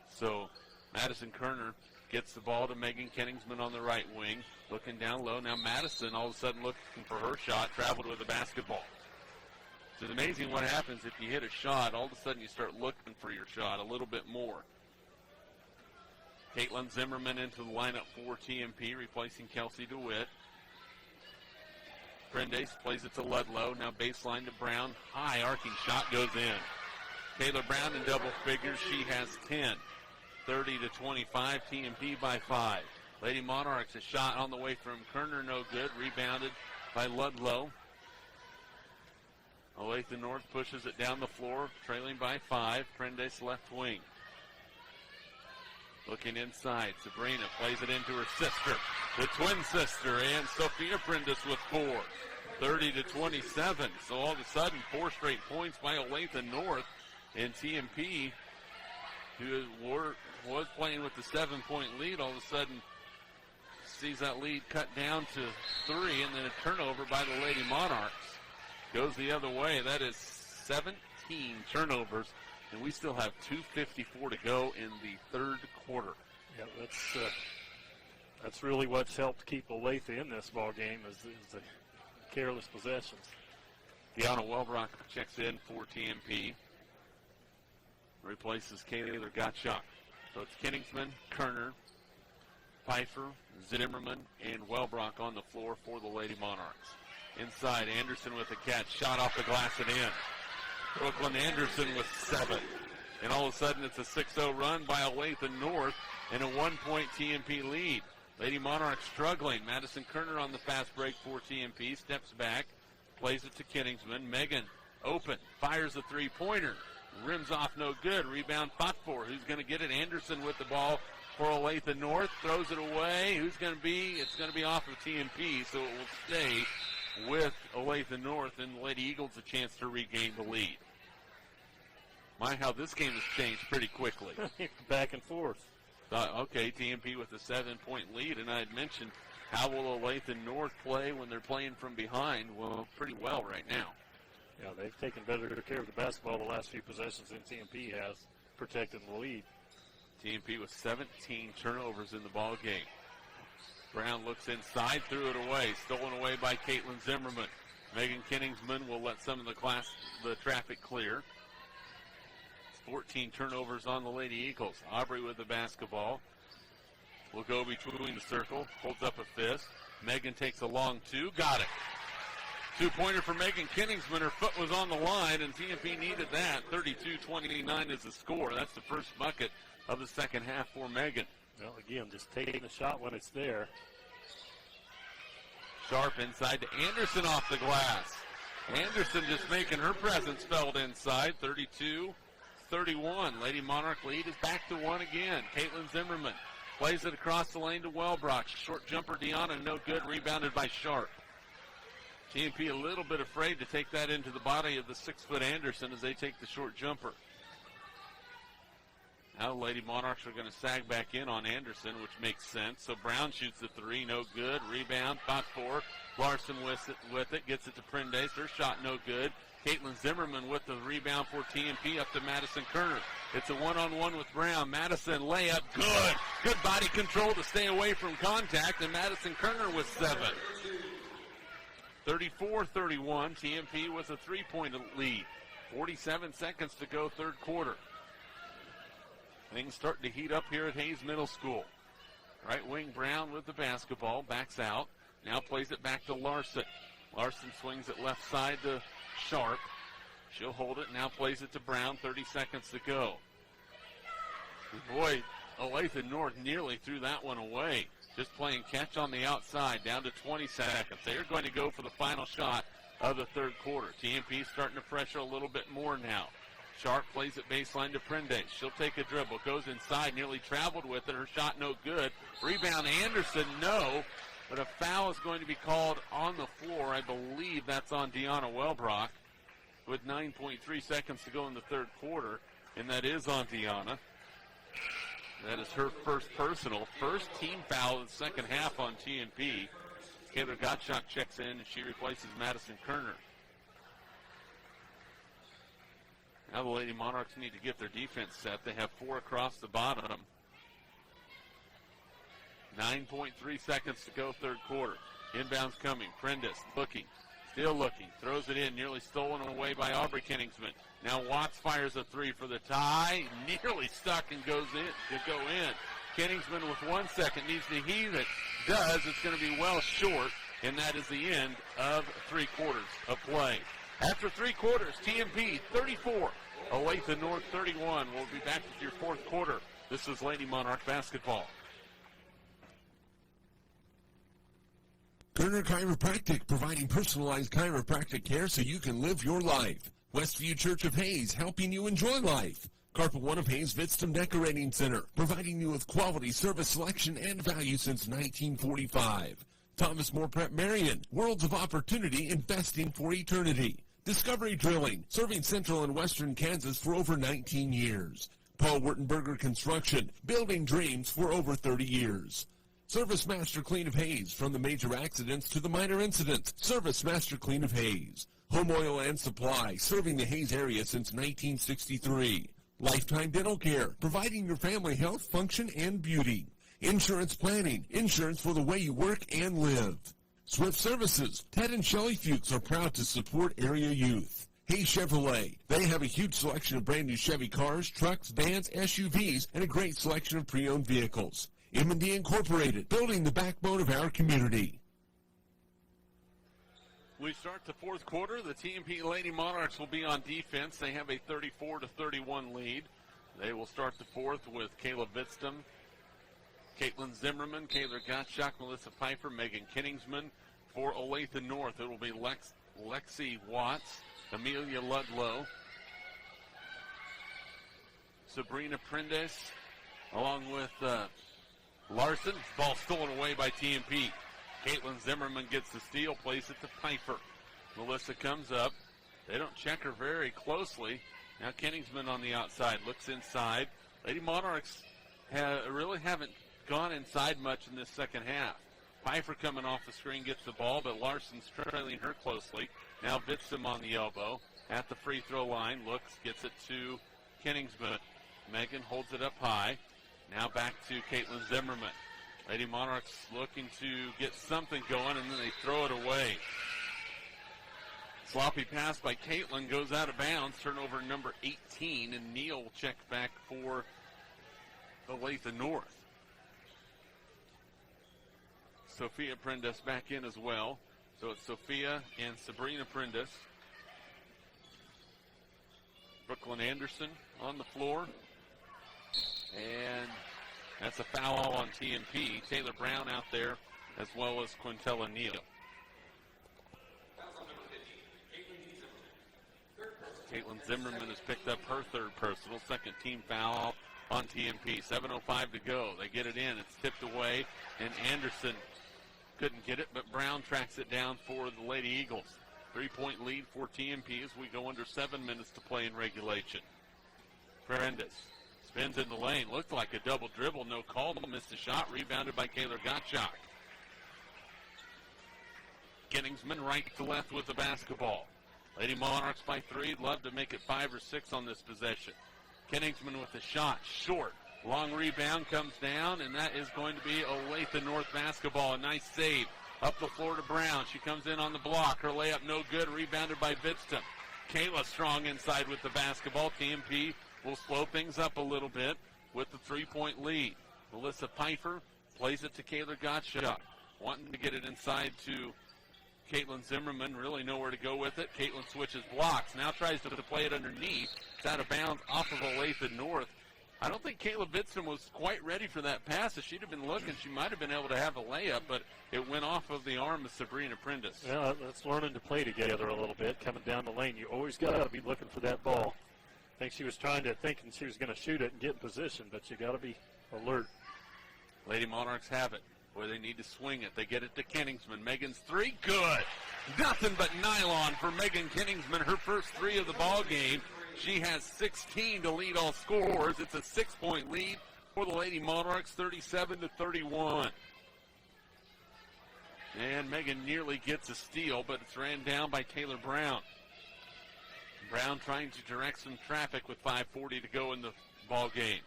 So Madison Kerner gets the ball to Megan Kingsman on the right wing, looking down low. Now Madison all of a sudden looking for her shot, traveled with the basketball. So it's amazing what happens if you hit a shot. All of a sudden you start looking for your shot a little bit more. Caitlin Zimmerman into the lineup for TMP, replacing Kelsey DeWitt. Prendes plays it to Ludlow. Now baseline to Brown. High arcing shot goes in. Taylor Brown in double figures. She has 10. 30-25, TMP by 5. Lady Monarchs, a shot on the way from Kerner, no good. Rebounded by Ludlow. Olathe North pushes it down the floor, trailing by 5. Prendes left wing. Looking inside, Sabrina plays it into her sister, the twin sister, and Sophia Prendes with 4. 30-27. So all of a sudden, 4 straight points by Olathe North, and TMP, who was playing with the 7-point lead, all of a sudden sees that lead cut down to 3, and then a turnover by the Lady Monarchs. Goes the other way. That is 17 turnovers, and we still have 2:54 to go in the third quarter. Yeah, that's really what's helped keep Olathe in this ball game is the careless possessions. Deanna Welbrock checks in for TMP. Replaces Kayla Gottschalk. So it's Kenningsman, Kerner, Pfeiffer, Zimmerman, and Welbrock on the floor for the Lady Monarchs. Inside, Anderson with a catch, shot off the glass and in. Brooklyn Anderson with 7. And all of a sudden it's a 6-0 run by Olathe North and a 1-point TMP lead. Lady Monarchs struggling. Madison Kerner on the fast break for TMP, steps back, plays it to Kenningsman. Megan open, fires a three-pointer. Rims off no good. Rebound Potfor. Who's going to get it? Anderson with the ball for Olathe North. Throws it away. Who's going to be? It's going to be off of TMP, so it will stay with Olathe North, and the Lady Eagles a chance to regain the lead. My, how this game has changed pretty quickly. Back and forth. Okay, TMP with a 7-point lead, and I had mentioned how will Olathe North play when they're playing from behind? Well, pretty well right now. Yeah, they've taken better care of the basketball the last few possessions than TMP has, protecting the lead. TMP with 17 turnovers in the ball game. Brown looks inside, threw it away, stolen away by Caitlin Zimmerman. Megan Kenningsman will let some of the traffic clear. 14 turnovers on the Lady Eagles. Aubrey with the basketball. Will go between the circle, holds up a fist. Megan takes a long 2, got it. 2-pointer for Megan Kenningsman. Her foot was on the line, and TMP needed that. 32-29 is the score. That's the first bucket of the second half for Megan. Well, again, just taking the shot when it's there. Sharp inside to Anderson off the glass. Anderson just making her presence felt inside. 32-31. Lady Monarch lead is back to 1 again. Caitlin Zimmerman plays it across the lane to Welbrock. Short jumper, Deanna, no good. Rebounded by Sharp. TMP a little bit afraid to take that into the body of the 6-foot Anderson as they take the short jumper. Now the Lady Monarchs are going to sag back in on Anderson, which makes sense. So Brown shoots the 3, no good. Rebound, spot 4. Larson with it, gets it to Prendes. Her shot no good. Caitlin Zimmerman with the rebound for TMP up to Madison Kerner. It's a one-on-one with Brown. Madison layup, good. Good body control to stay away from contact, and Madison Kerner with 7. 34-31, TMP with a 3-point lead. 47 seconds to go, third quarter. Things starting to heat up here at Hayes Middle School. Right wing Brown with the basketball, backs out. Now plays it back to Larson. Larson swings it left side to Sharp. She'll hold it, now plays it to Brown, 30 seconds to go. Boy, Olathe North nearly threw that one away. Just playing catch on the outside, down to 20 seconds. They are going to go for the final shot of the third quarter. TMP starting to pressure a little bit more now. Sharp plays it baseline to Prendes. She'll take a dribble, goes inside, nearly traveled with it. Her shot no good. Rebound Anderson, no. But a foul is going to be called on the floor. I believe that's on Deanna Welbrock with 9.3 seconds to go in the third quarter. And that is on Deanna. That is her first personal. First team foul in the second half on TMP. Kayla Gottschalk checks in, and she replaces Madison Kerner. Now the Lady Monarchs need to get their defense set. They have 4 across the bottom. 9.3 seconds to go, third quarter. Inbounds coming. Prendes looking. Still looking. Throws it in. Nearly stolen away by Aubrey Kenningsman. Now Watts fires a 3 for the tie. Nearly stuck and goes in to go in. Kenningsman with 1 second needs to heave it. Does. It's going to be well short. And that is the end of 3 quarters of play. After 3 quarters, TMP 34. Olathe North 31. We'll be back with your fourth quarter. This is Lady Monarch basketball. Kerner Chiropractic, providing personalized chiropractic care so you can live your life. Westview Church of Hayes, helping you enjoy life. Carpet One of Hayes Vitstum Decorating Center, providing you with quality service selection and value since 1945. Thomas More Prep-Marian, worlds of opportunity, investing for eternity. Discovery Drilling, serving central and western Kansas for over 19 years. Paul Wurtenberger Construction, building dreams for over 30 years. Service Master Clean of Hayes, from the major accidents to the minor incidents. Service Master Clean of Hayes. Home Oil and Supply, serving the Hayes area since 1963. Lifetime Dental Care, providing your family health, function, and beauty. Insurance Planning, insurance for the way you work and live. Swift Services, Ted and Shelley Fuchs are proud to support area youth. Hayes Chevrolet, they have a huge selection of brand new Chevy cars, trucks, vans, SUVs, and a great selection of pre-owned vehicles. M&D Incorporated, building the backbone of our community. We start the fourth quarter. The TMP Lady Monarchs will be on defense. They have a 34-31 lead. They will start the fourth with Kayla Vitstum, Caitlin Zimmerman, Kayla Gottschalk, Melissa Pfeiffer, Megan Kinningsman. For Olathe North, it will be Lexi Watts, Amelia Ludlow, Sabrina Prendes, along with Larson. Ball stolen away by TMP. Caitlin Zimmerman gets the steal, plays it to Pfeiffer. Melissa comes up. They don't check her very closely. Now Kinningsman on the outside, looks inside. Lady Monarchs really haven't gone inside much in this second half. Pfeiffer coming off the screen gets the ball, but Larson's trailing her closely. Now Vitstum on the elbow at the free throw line. Looks, gets it to Kinningsman. Megan holds it up high. Now back to Caitlin Zimmerman. Lady Monarchs looking to get something going, and then they throw it away. Sloppy pass by Caitlin goes out of bounds. Turnover number 18, and Neal will check back for Olathe North. Sophia Prendes back in as well. So it's Sophia and Sabrina Prendes. Brooklyn Anderson on the floor. And that's a foul on TMP. Taylor Brown out there, as well as Quintella Neal. Caitlin Zimmerman has picked up her third personal, second team foul on TMP. 7:05 to go. They get it in. It's tipped away, and Anderson couldn't get it, but Brown tracks it down for the Lady Eagles. 3-point lead for TMP as we go under 7 minutes to play in regulation. Prendes spins in the lane. Looked like a double dribble. No call. Missed a shot. Rebounded by Kayla Gottschalk. Kinningsman right to left with the basketball. Lady Monarchs by 3. Love to make it 5 or 6 on this possession. Kinningsman with the shot. Short. Long rebound comes down, and that is going to be Olathe North basketball. A nice save. Up the floor to Brown. She comes in on the block. Her layup no good. Rebounded by Vitstum. Kayla strong inside with the basketball. TMP will slow things up a little bit with the 3-point lead. Melissa Pfeiffer plays it to Kayla Gottschalk. Wanting to get it inside to Caitlin Zimmerman. Really nowhere to go with it. Caitlin switches blocks. Now tries to play it underneath. It's out of bounds off of Olathe North. I don't think Kayla Vitstum was quite ready for that pass. If she'd have been looking, she might have been able to have a layup, but it went off of the arm of Sabrina Prendes. Yeah, that's learning to play together a little bit, coming down the lane. You always got to be looking for that ball. I think she was thinking she was going to shoot it and get in position, but you got to be alert. Lady Monarchs have it where they need to swing it. They get it to Kinningsman. Megan's 3, good. Nothing but nylon for Megan Kinningsman. Her first 3 of the ball game. She has 16 to lead all scorers. It's a 6-point lead for the Lady Monarchs, 37-31. And Megan nearly gets a steal, but it's ran down by Taylor Brown. Brown trying to direct some traffic with 5:40 to go in the ball game.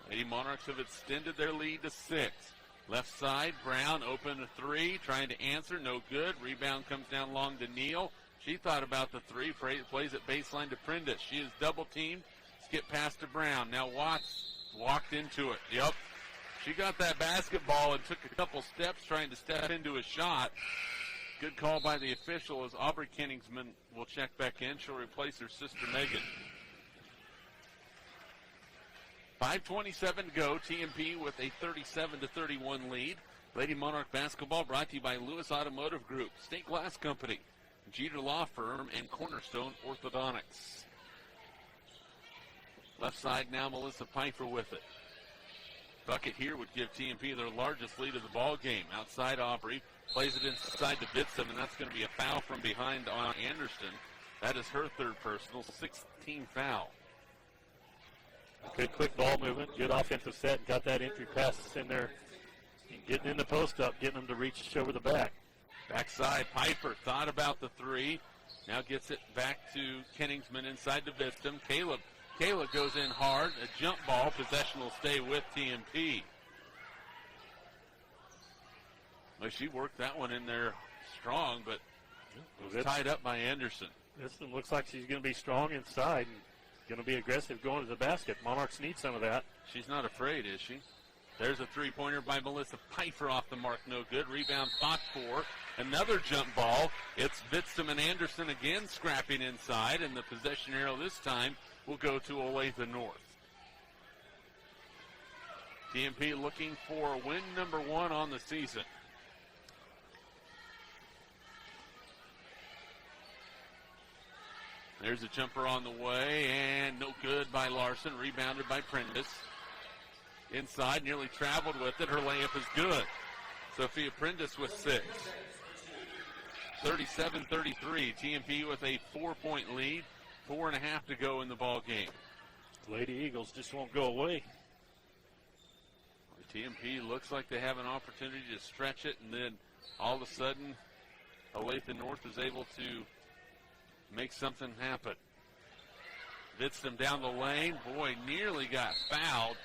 Lady Monarchs have extended their lead to 6. Left side, Brown open to 3, trying to answer, no good. Rebound comes down long to Neal. She thought about the 3, plays it baseline to Prendes. She is double-teamed. Skip pass to Brown. Now Watts walked into it. Yep. She got that basketball and took a couple steps trying to step into a shot. Good call by the official as Aubrey Kinningsman will check back in. She'll replace her sister Megan. 5:27 to go. TMP with a 37-31 lead. Lady Monarch basketball brought to you by Lewis Automotive Group, State Glass Company, Jeter Law Firm, and Cornerstone Orthodontics. Left side now, Melissa Pfeiffer with it. Bucket here would give TMP their largest lead of the ball game. Outside Aubrey, plays it inside to Bitsum, and that's going to be a foul from behind on Anderson. That is her third personal, 16 foul. Good quick ball movement, good offensive set, and got that entry pass in there. Getting in the post up, getting them to reach over the back. Backside, Piper thought about the three. Now gets it back to Kenningsman inside to Vistum. Kayla goes in hard. A jump ball. Possession will stay with TMP. Well, she worked that one in there strong, but it was tied up by Anderson. This one looks like she's going to be strong inside and going to be aggressive going to the basket. Monarchs need some of that. She's not afraid, is she? There's a three-pointer by Melissa Pfeiffer off the mark, no good. Rebound fought for. Another jump ball. It's Bitsum and Anderson again scrapping inside, and the possession arrow this time will go to Olathe North. TMP looking for win number 1 on the season. There's a jumper on the way, and no good by Larson. Rebounded by Prentice. Inside, nearly traveled with it. Her layup is good. Sophia Prentice with 6. 37-33. TMP with a 4-point lead. 4.5 to go in the ball game. Lady Eagles just won't go away. The TMP looks like they have an opportunity to stretch it, and then all of a sudden, Olathe North is able to make something happen. Bitsum down the lane. Boy, nearly got fouled.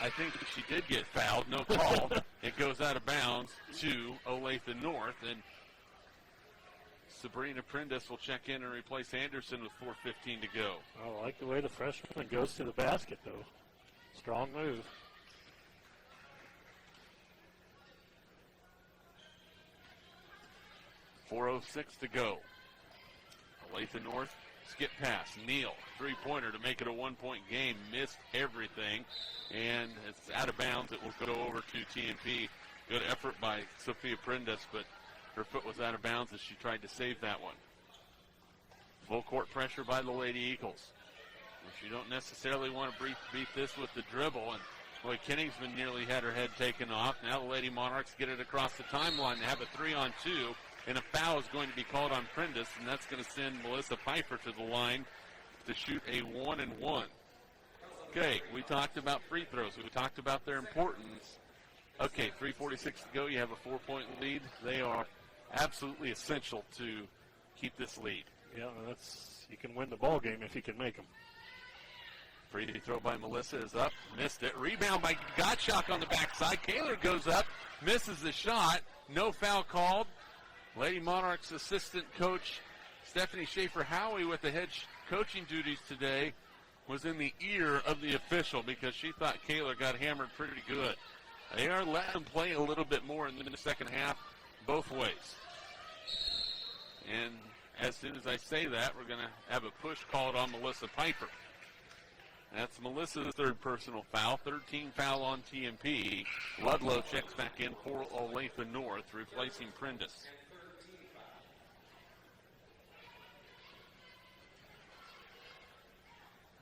I think she did get fouled. No call. It goes out of bounds to Olathe North, and Sabrina Prentice will check in and replace Anderson with 4:15 to go. I like the way the freshman goes to the basket, though. Strong move. .406 to go. Olathe North, skip pass. Neal, three-pointer to make it a 1-point game. Missed everything, and it's out of bounds. It will go over to TMP. Good effort by Sophia Prentice, but her foot was out of bounds as she tried to save that one. Full court pressure by the Lady Eagles. You don't necessarily want to beat this with the dribble, and boy, Kenningsman nearly had her head taken off. Now the Lady Monarchs get it across the timeline. They have a 3-on-2, and a foul is going to be called on Prentice, and that's going to send Melissa Pfeiffer to the line to shoot a 1-and-1. Okay, we talked about free throws. We talked about their importance. Okay, 3:46 to go. You have a 4-point lead. They are absolutely essential to keep this lead. Yeah, you can win the ball game if you can make them. Free throw by Melissa is up. Missed it. Rebound by Gottschalk on the backside. Kaler goes up. Misses the shot. No foul called. Lady Monarchs assistant coach Stephanie Schaefer-Howie with the head coaching duties today was in the ear of the official because she thought Kaler got hammered pretty good. They are letting them play a little bit more in the second half both ways. And as soon as I say that, we're going to have a push called on Melissa Pfeiffer. That's Melissa's third personal foul, 13 foul on TMP. Ludlow checks back in for Olathe North, replacing Prentice.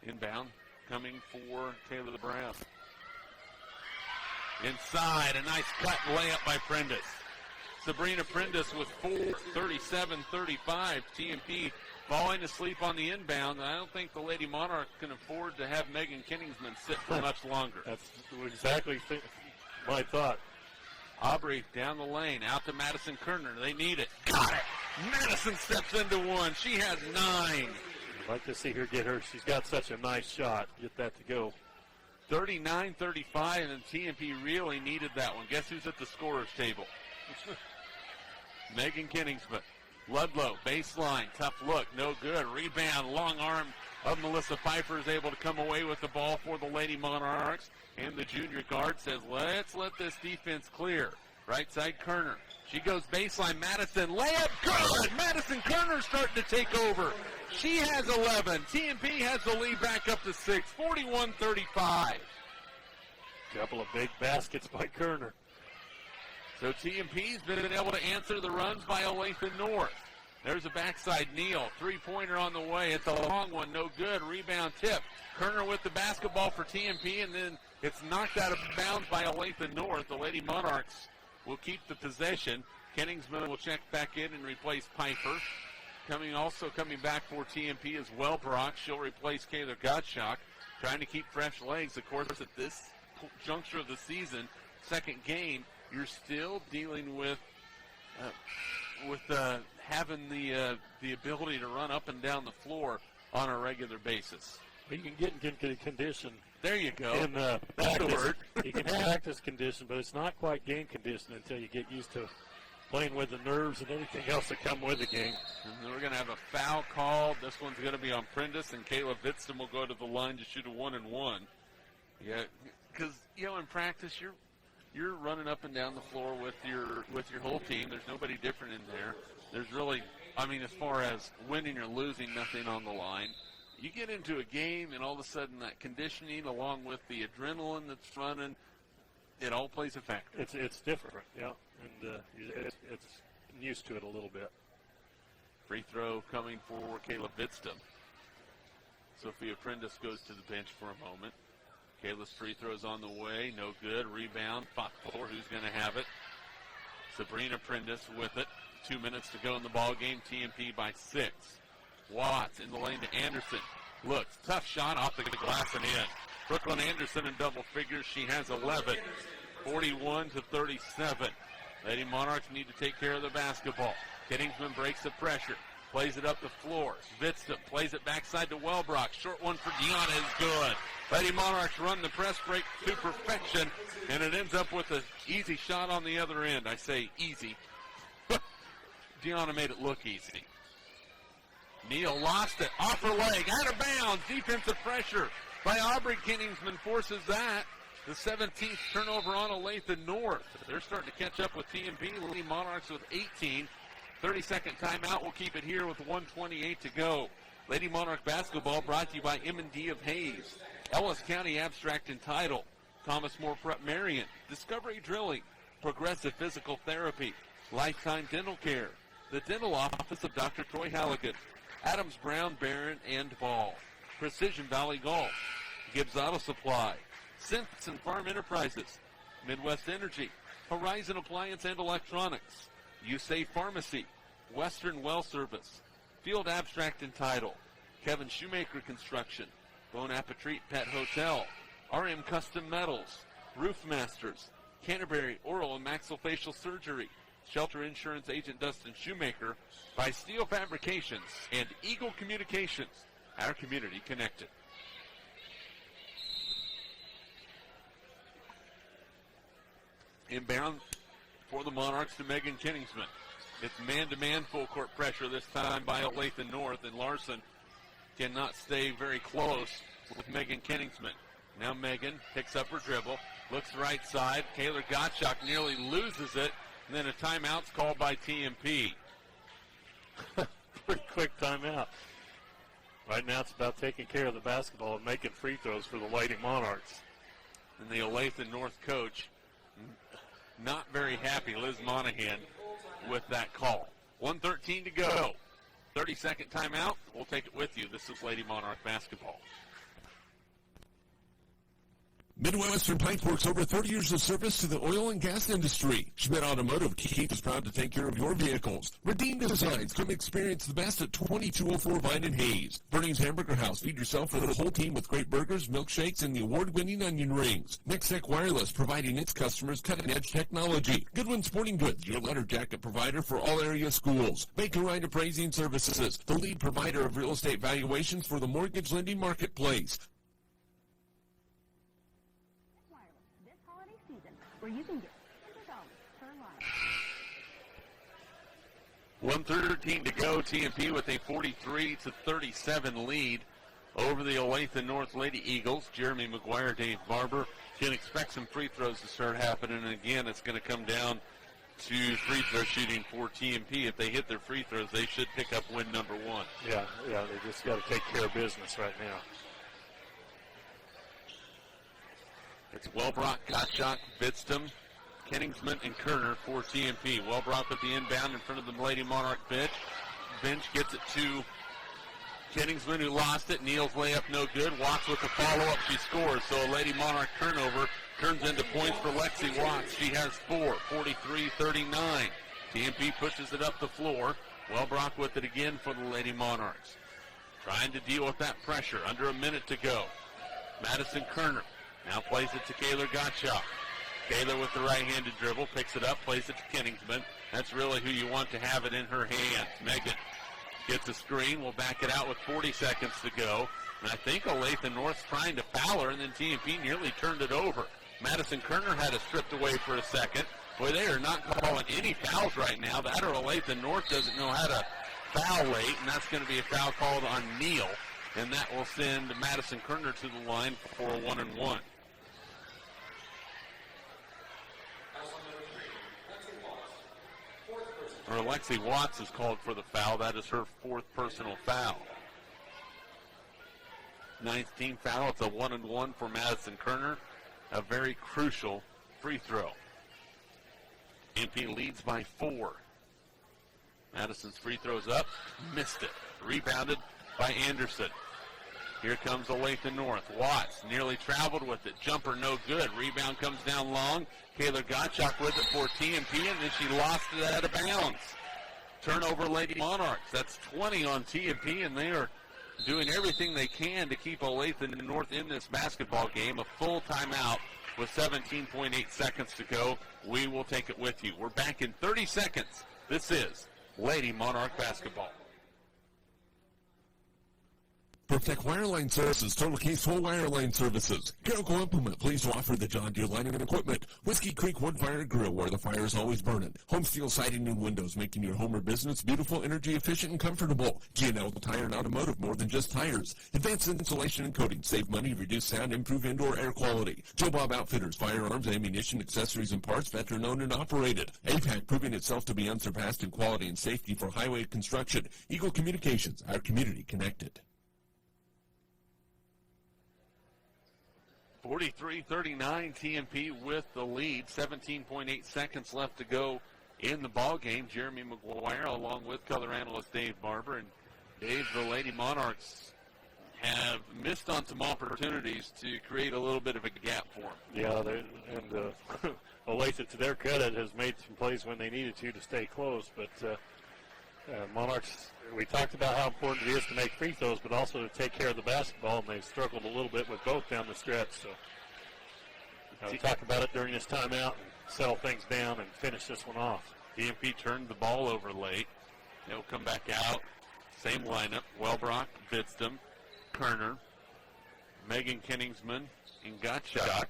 Inbound coming for Taylor Brown. Inside, a nice cut layup by Prentice. Sabrina Prentice with 4, 37-35. TMP falling asleep on the inbound. I don't think the Lady Monarch can afford to have Megan Kenningsman sit for much longer. That's exactly my thought. Aubrey down the lane, out to Madison Kerner. They need it. Got it. Madison steps into one. She has 9. I'd like to see her get her. She's got such a nice shot. Get that to go. 39-35, and TMP really needed that one. Guess who's at the scorer's table? Megan Kenningsman. Ludlow, baseline, tough look, no good. Rebound, long arm of Melissa Pfeiffer is able to come away with the ball for the Lady Monarchs. And the junior guard says, let's let this defense clear. Right side, Kerner. She goes baseline, Madison, layup, good! Madison Kerner starting to take over. She has 11. TMP has the lead back up to 6, 41-35. Couple of big baskets by Kerner. So TMP's been able to answer the runs by Olathe North. There's a backside kneel. Three-pointer on the way. It's a long one. No good. Rebound tip. Kerner with the basketball for TMP, and then it's knocked out of bounds by Olathe North. The Lady Monarchs will keep the possession. Kenningsman will check back in and replace Piper. Coming back for TMP is Wellbrock. She'll replace Kayla Gottschalk. Trying to keep fresh legs. Of course, at this juncture of the season, second game, you're still dealing with having the ability to run up and down the floor on a regular basis. You can get in good condition. There you go. In practice, you can have practice condition, but it's not quite game condition until you get used to playing with the nerves and everything else that come with the game. And we're going to have a foul called. This one's going to be on Prentice, and Kayla Vitzton will go to the line to shoot a 1-and-1. Yeah, because in practice you're running up and down the floor with your whole team. There's nobody different in there. There's really, as far as winning or losing, nothing on the line. You get into a game, and all of a sudden that conditioning, along with the adrenaline that's running, it all plays a factor. It's different, yeah, and it's used to it a little bit. Free throw coming for Kayla Vitzton. Sophia Prentice goes to the bench for a moment. Kayla's free throw's on the way. No good. Rebound. Foxborough, who's going to have it? Sabrina Prentice with it. 2 minutes to go in the ball game. TMP by 6. Watts in the lane to Anderson. Looks. Tough shot off the glass and in. Brooklyn Anderson in double figures. She has 11. 41-37. Lady Monarchs need to take care of the basketball. Kenningsman breaks the pressure. Plays it up the floor. Vitzton plays it backside to Wellbrock. Short one for Deanna is good. Lady Monarchs run the press break to perfection, and it ends up with an easy shot on the other end. I say easy. Deanna made it look easy. Neal lost it. Off her leg. Out of bounds. Defensive pressure by Aubrey. Kenningsman forces that. The 17th turnover on Olathe North. They're starting to catch up with TMP. Lady Monarchs with 18. 30-second timeout. We'll keep it here with 1:28 to go. Lady Monarch basketball brought to you by M&D of Hayes, Ellis County Abstract and Title, Thomas More Prep-Marian, Discovery Drilling, Progressive Physical Therapy, Lifetime Dental Care, the Dental Office of Dr. Troy Halligan, Adams Brown, Barron, and Ball, Precision Valley Golf, Gibbs Auto Supply, Simpson Farm Enterprises, Midwest Energy, Horizon Appliance and Electronics, USAFE Pharmacy, Western Well Service, Field Abstract and Title, Kevin Shoemaker Construction, Bon Appetit Pet Hotel, RM Custom Metals, Roof Masters, Canterbury Oral and Maxillofacial Surgery, Shelter Insurance Agent Dustin Shoemaker, by Steel Fabrications, and Eagle Communications, our community connected. Inbound for the Monarchs to Megan Kenningsman. It's man-to-man full court pressure this time by Olathe North, and Larson cannot stay very close with Megan Kenningsman. Now Megan picks up her dribble, looks right side. Kayla Gottschalk nearly loses it, and then a timeout's called by TMP. Pretty quick timeout. Right now it's about taking care of the basketball and making free throws for the Lady Monarchs. And the Olathe North coach, not very happy, Liz Monahan, with that call. 1:13 to go. 30-second timeout. We'll take it with you. This is Lady Monarch basketball. Midwestern Pipe Works over 30 years of service to the oil and gas industry. Schmidt Automotive is proud to take care of your vehicles. Redeem Designs. Come experience the best at 2204 Vine and Hayes. Burnings Hamburger House. Feed yourself and the whole team with great burgers, milkshakes, and the award-winning onion rings. Nextech Wireless, providing its customers cutting-edge technology. Goodwin Sporting Goods, your letter jacket provider for all area schools. Baker Ryan Appraising Services, the lead provider of real estate valuations for the mortgage lending marketplace. Where you can get $100 per line. 1:13 to go. TMP with a 43-37 lead over the Olathe North Lady Eagles. Jeremy McGuire, Dave Barber can expect some free throws to start happening. And again, it's going to come down to free throw shooting for TMP. If they hit their free throws, they should pick up win number one. Yeah, they just got to take care of business right now. It's Wellbrock, Gottschalk, Vitzton, Kenningsman and Kerner for TMP. Wellbrock with the inbound in front of the Lady Monarch bench. Bench gets it to Kenningsman, who lost it. Neal's layup no good. Watts with the follow-up. She scores. So a Lady Monarch turnover turns into points for Lexi Watts. She has 4, 43-39. TMP pushes it up the floor. Wellbrock with it again for the Lady Monarchs. Trying to deal with that pressure. Under a minute to go. Madison Kerner now plays it to Kaylor Gottschalk. Kaylor with the right-handed dribble, picks it up, plays it to Kenningsman. That's really who you want to have it in her hands. Megan gets a screen, will back it out with 40 seconds to go. And I think Olathe North's trying to foul her, and then TMP nearly turned it over. Madison Kerner had it stripped away for a second. Boy, they are not calling any fouls right now. That or Olathe North doesn't know how to foul late, and that's going to be a foul called on Neal. And that will send Madison Kerner to the line for a 1-and-1. Or Lexi Watts is called for the foul. That is her 4th personal foul. 9th team foul. It's a 1-and-1 for Madison Kerner. A very crucial free throw. MP leads by 4. Madison's free throw's up. Missed it. Rebounded by Anderson. Here comes Olathe North. Watts nearly traveled with it. Jumper no good. Rebound comes down long. Kaylor Gottschalk with it for TMP, and then she lost it out of bounds. Turnover, Lady Monarchs. That's 20 on TMP, and they are doing everything they can to keep Olathe North in this basketball game. A full timeout with 17.8 seconds to go. We will take it with you. We're back in 30 seconds. This is Lady Monarch basketball. Protect Wireline Services, Total Case Whole Wireline Services. Carrico Implement, pleased to offer the John Deere lining and equipment. Whiskey Creek Wood Fire Grill, where the fire is always burning. Home Steel Siding and Windows, making your home or business beautiful, energy efficient, and comfortable. G&L Tire and Automotive, more than just tires. Advanced insulation and coating, save money, reduce sound, improve indoor air quality. Joe Bob Outfitters, firearms, ammunition, accessories, and parts, veteran-owned and operated. APAC, proving itself to be unsurpassed in quality and safety for highway construction. Eagle Communications, our community connected. 43-39, TMP with the lead. 17.8 seconds left to go in the ball game. Jeremy McGuire along with color analyst Dave Barber. And Dave, the Lady Monarchs have missed on some opportunities to create a little bit of a gap for them. Yeah, Olathe, to their credit, has made some plays when they needed to stay close. But Monarchs, we talked about how important it is to make free throws, but also to take care of the basketball, and they've struggled a little bit with both down the stretch. So we'll talk about it during this timeout and settle things down and finish this one off. TMP turned the ball over late. They'll come back out. Same lineup. Wellbrock, Bitstam, Kerner, Megan Kenningsman, and Gottschalk.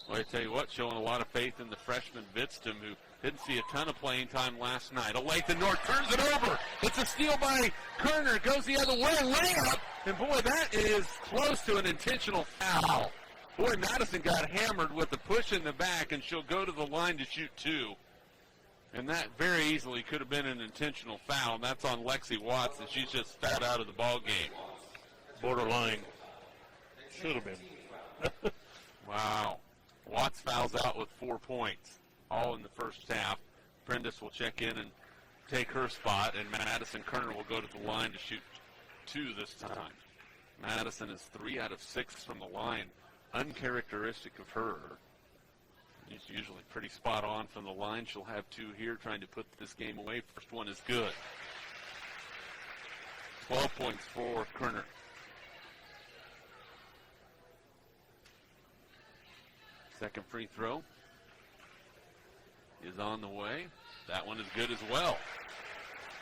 Well, I tell you what, showing a lot of faith in the freshman Bitstam, who didn't see a ton of playing time last night. Olathe North turns it over. It's a steal by Kerner. Goes the other way. Layup. And, boy, that is close to an intentional foul. Boy, Madison got hammered with the push in the back, and she'll go to the line to shoot 2. And that very easily could have been an intentional foul. And that's on Lexi Watts, and she's just spat out of the ball game. Borderline. Should have been. Wow. Watts fouls out with 4 points, all in the first half. Prentice will check in and take her spot, and Madison Kerner will go to the line to shoot 2 this time. Madison is 3 out of 6 from the line. Uncharacteristic of her. She's usually pretty spot on from the line. She'll have 2 here, trying to put this game away. First one is good. 12 points for Kerner. Second free throw is on the way. That one is good as well.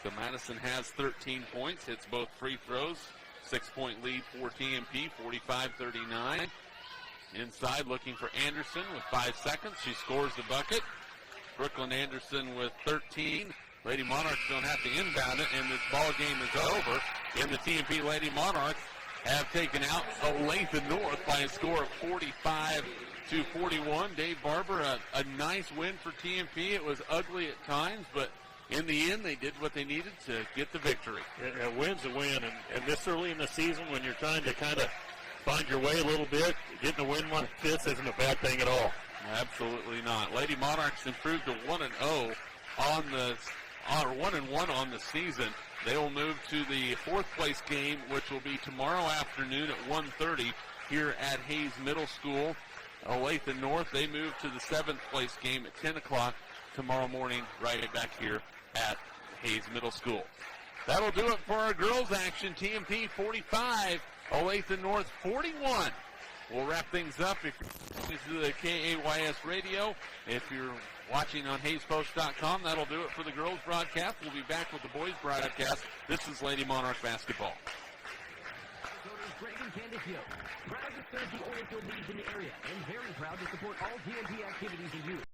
So Madison has 13 points, hits both free throws. 6-point lead for TMP, 45-39. Inside looking for Anderson with 5 seconds. She scores the bucket. Brooklyn Anderson with 13. Lady Monarchs don't have to inbound it, and this ball game is over. And the TMP Lady Monarchs have taken out Olathe North by a score of 45-41. Dave Barber, a nice win for TMP. It was ugly at times, but in the end, they did what they needed to get the victory. A win's a win, and this early in the season, when you're trying to kind of find your way a little bit, getting a win like this isn't a bad thing at all. Absolutely not. Lady Monarchs improved to 1-0 on the, or 1-1 on the season. They will move to the fourth place game, which will be tomorrow afternoon at 1:30 here at Hayes Middle School. Olathe North, they move to the seventh place game at 10 o'clock tomorrow morning, right back here at Hayes Middle School. That'll do it for our girls action. TMP 45, Olathe North 41. We'll wrap things up if you're listening to the KAYS radio. If you're watching on HayesPost.com, that'll do it for the girls broadcast. We'll be back with the boys broadcast. This is Lady Monarch basketball. Greg and Candace Young, proud to serve the oil field leagues in the area and very proud to support all TMP activities in youth.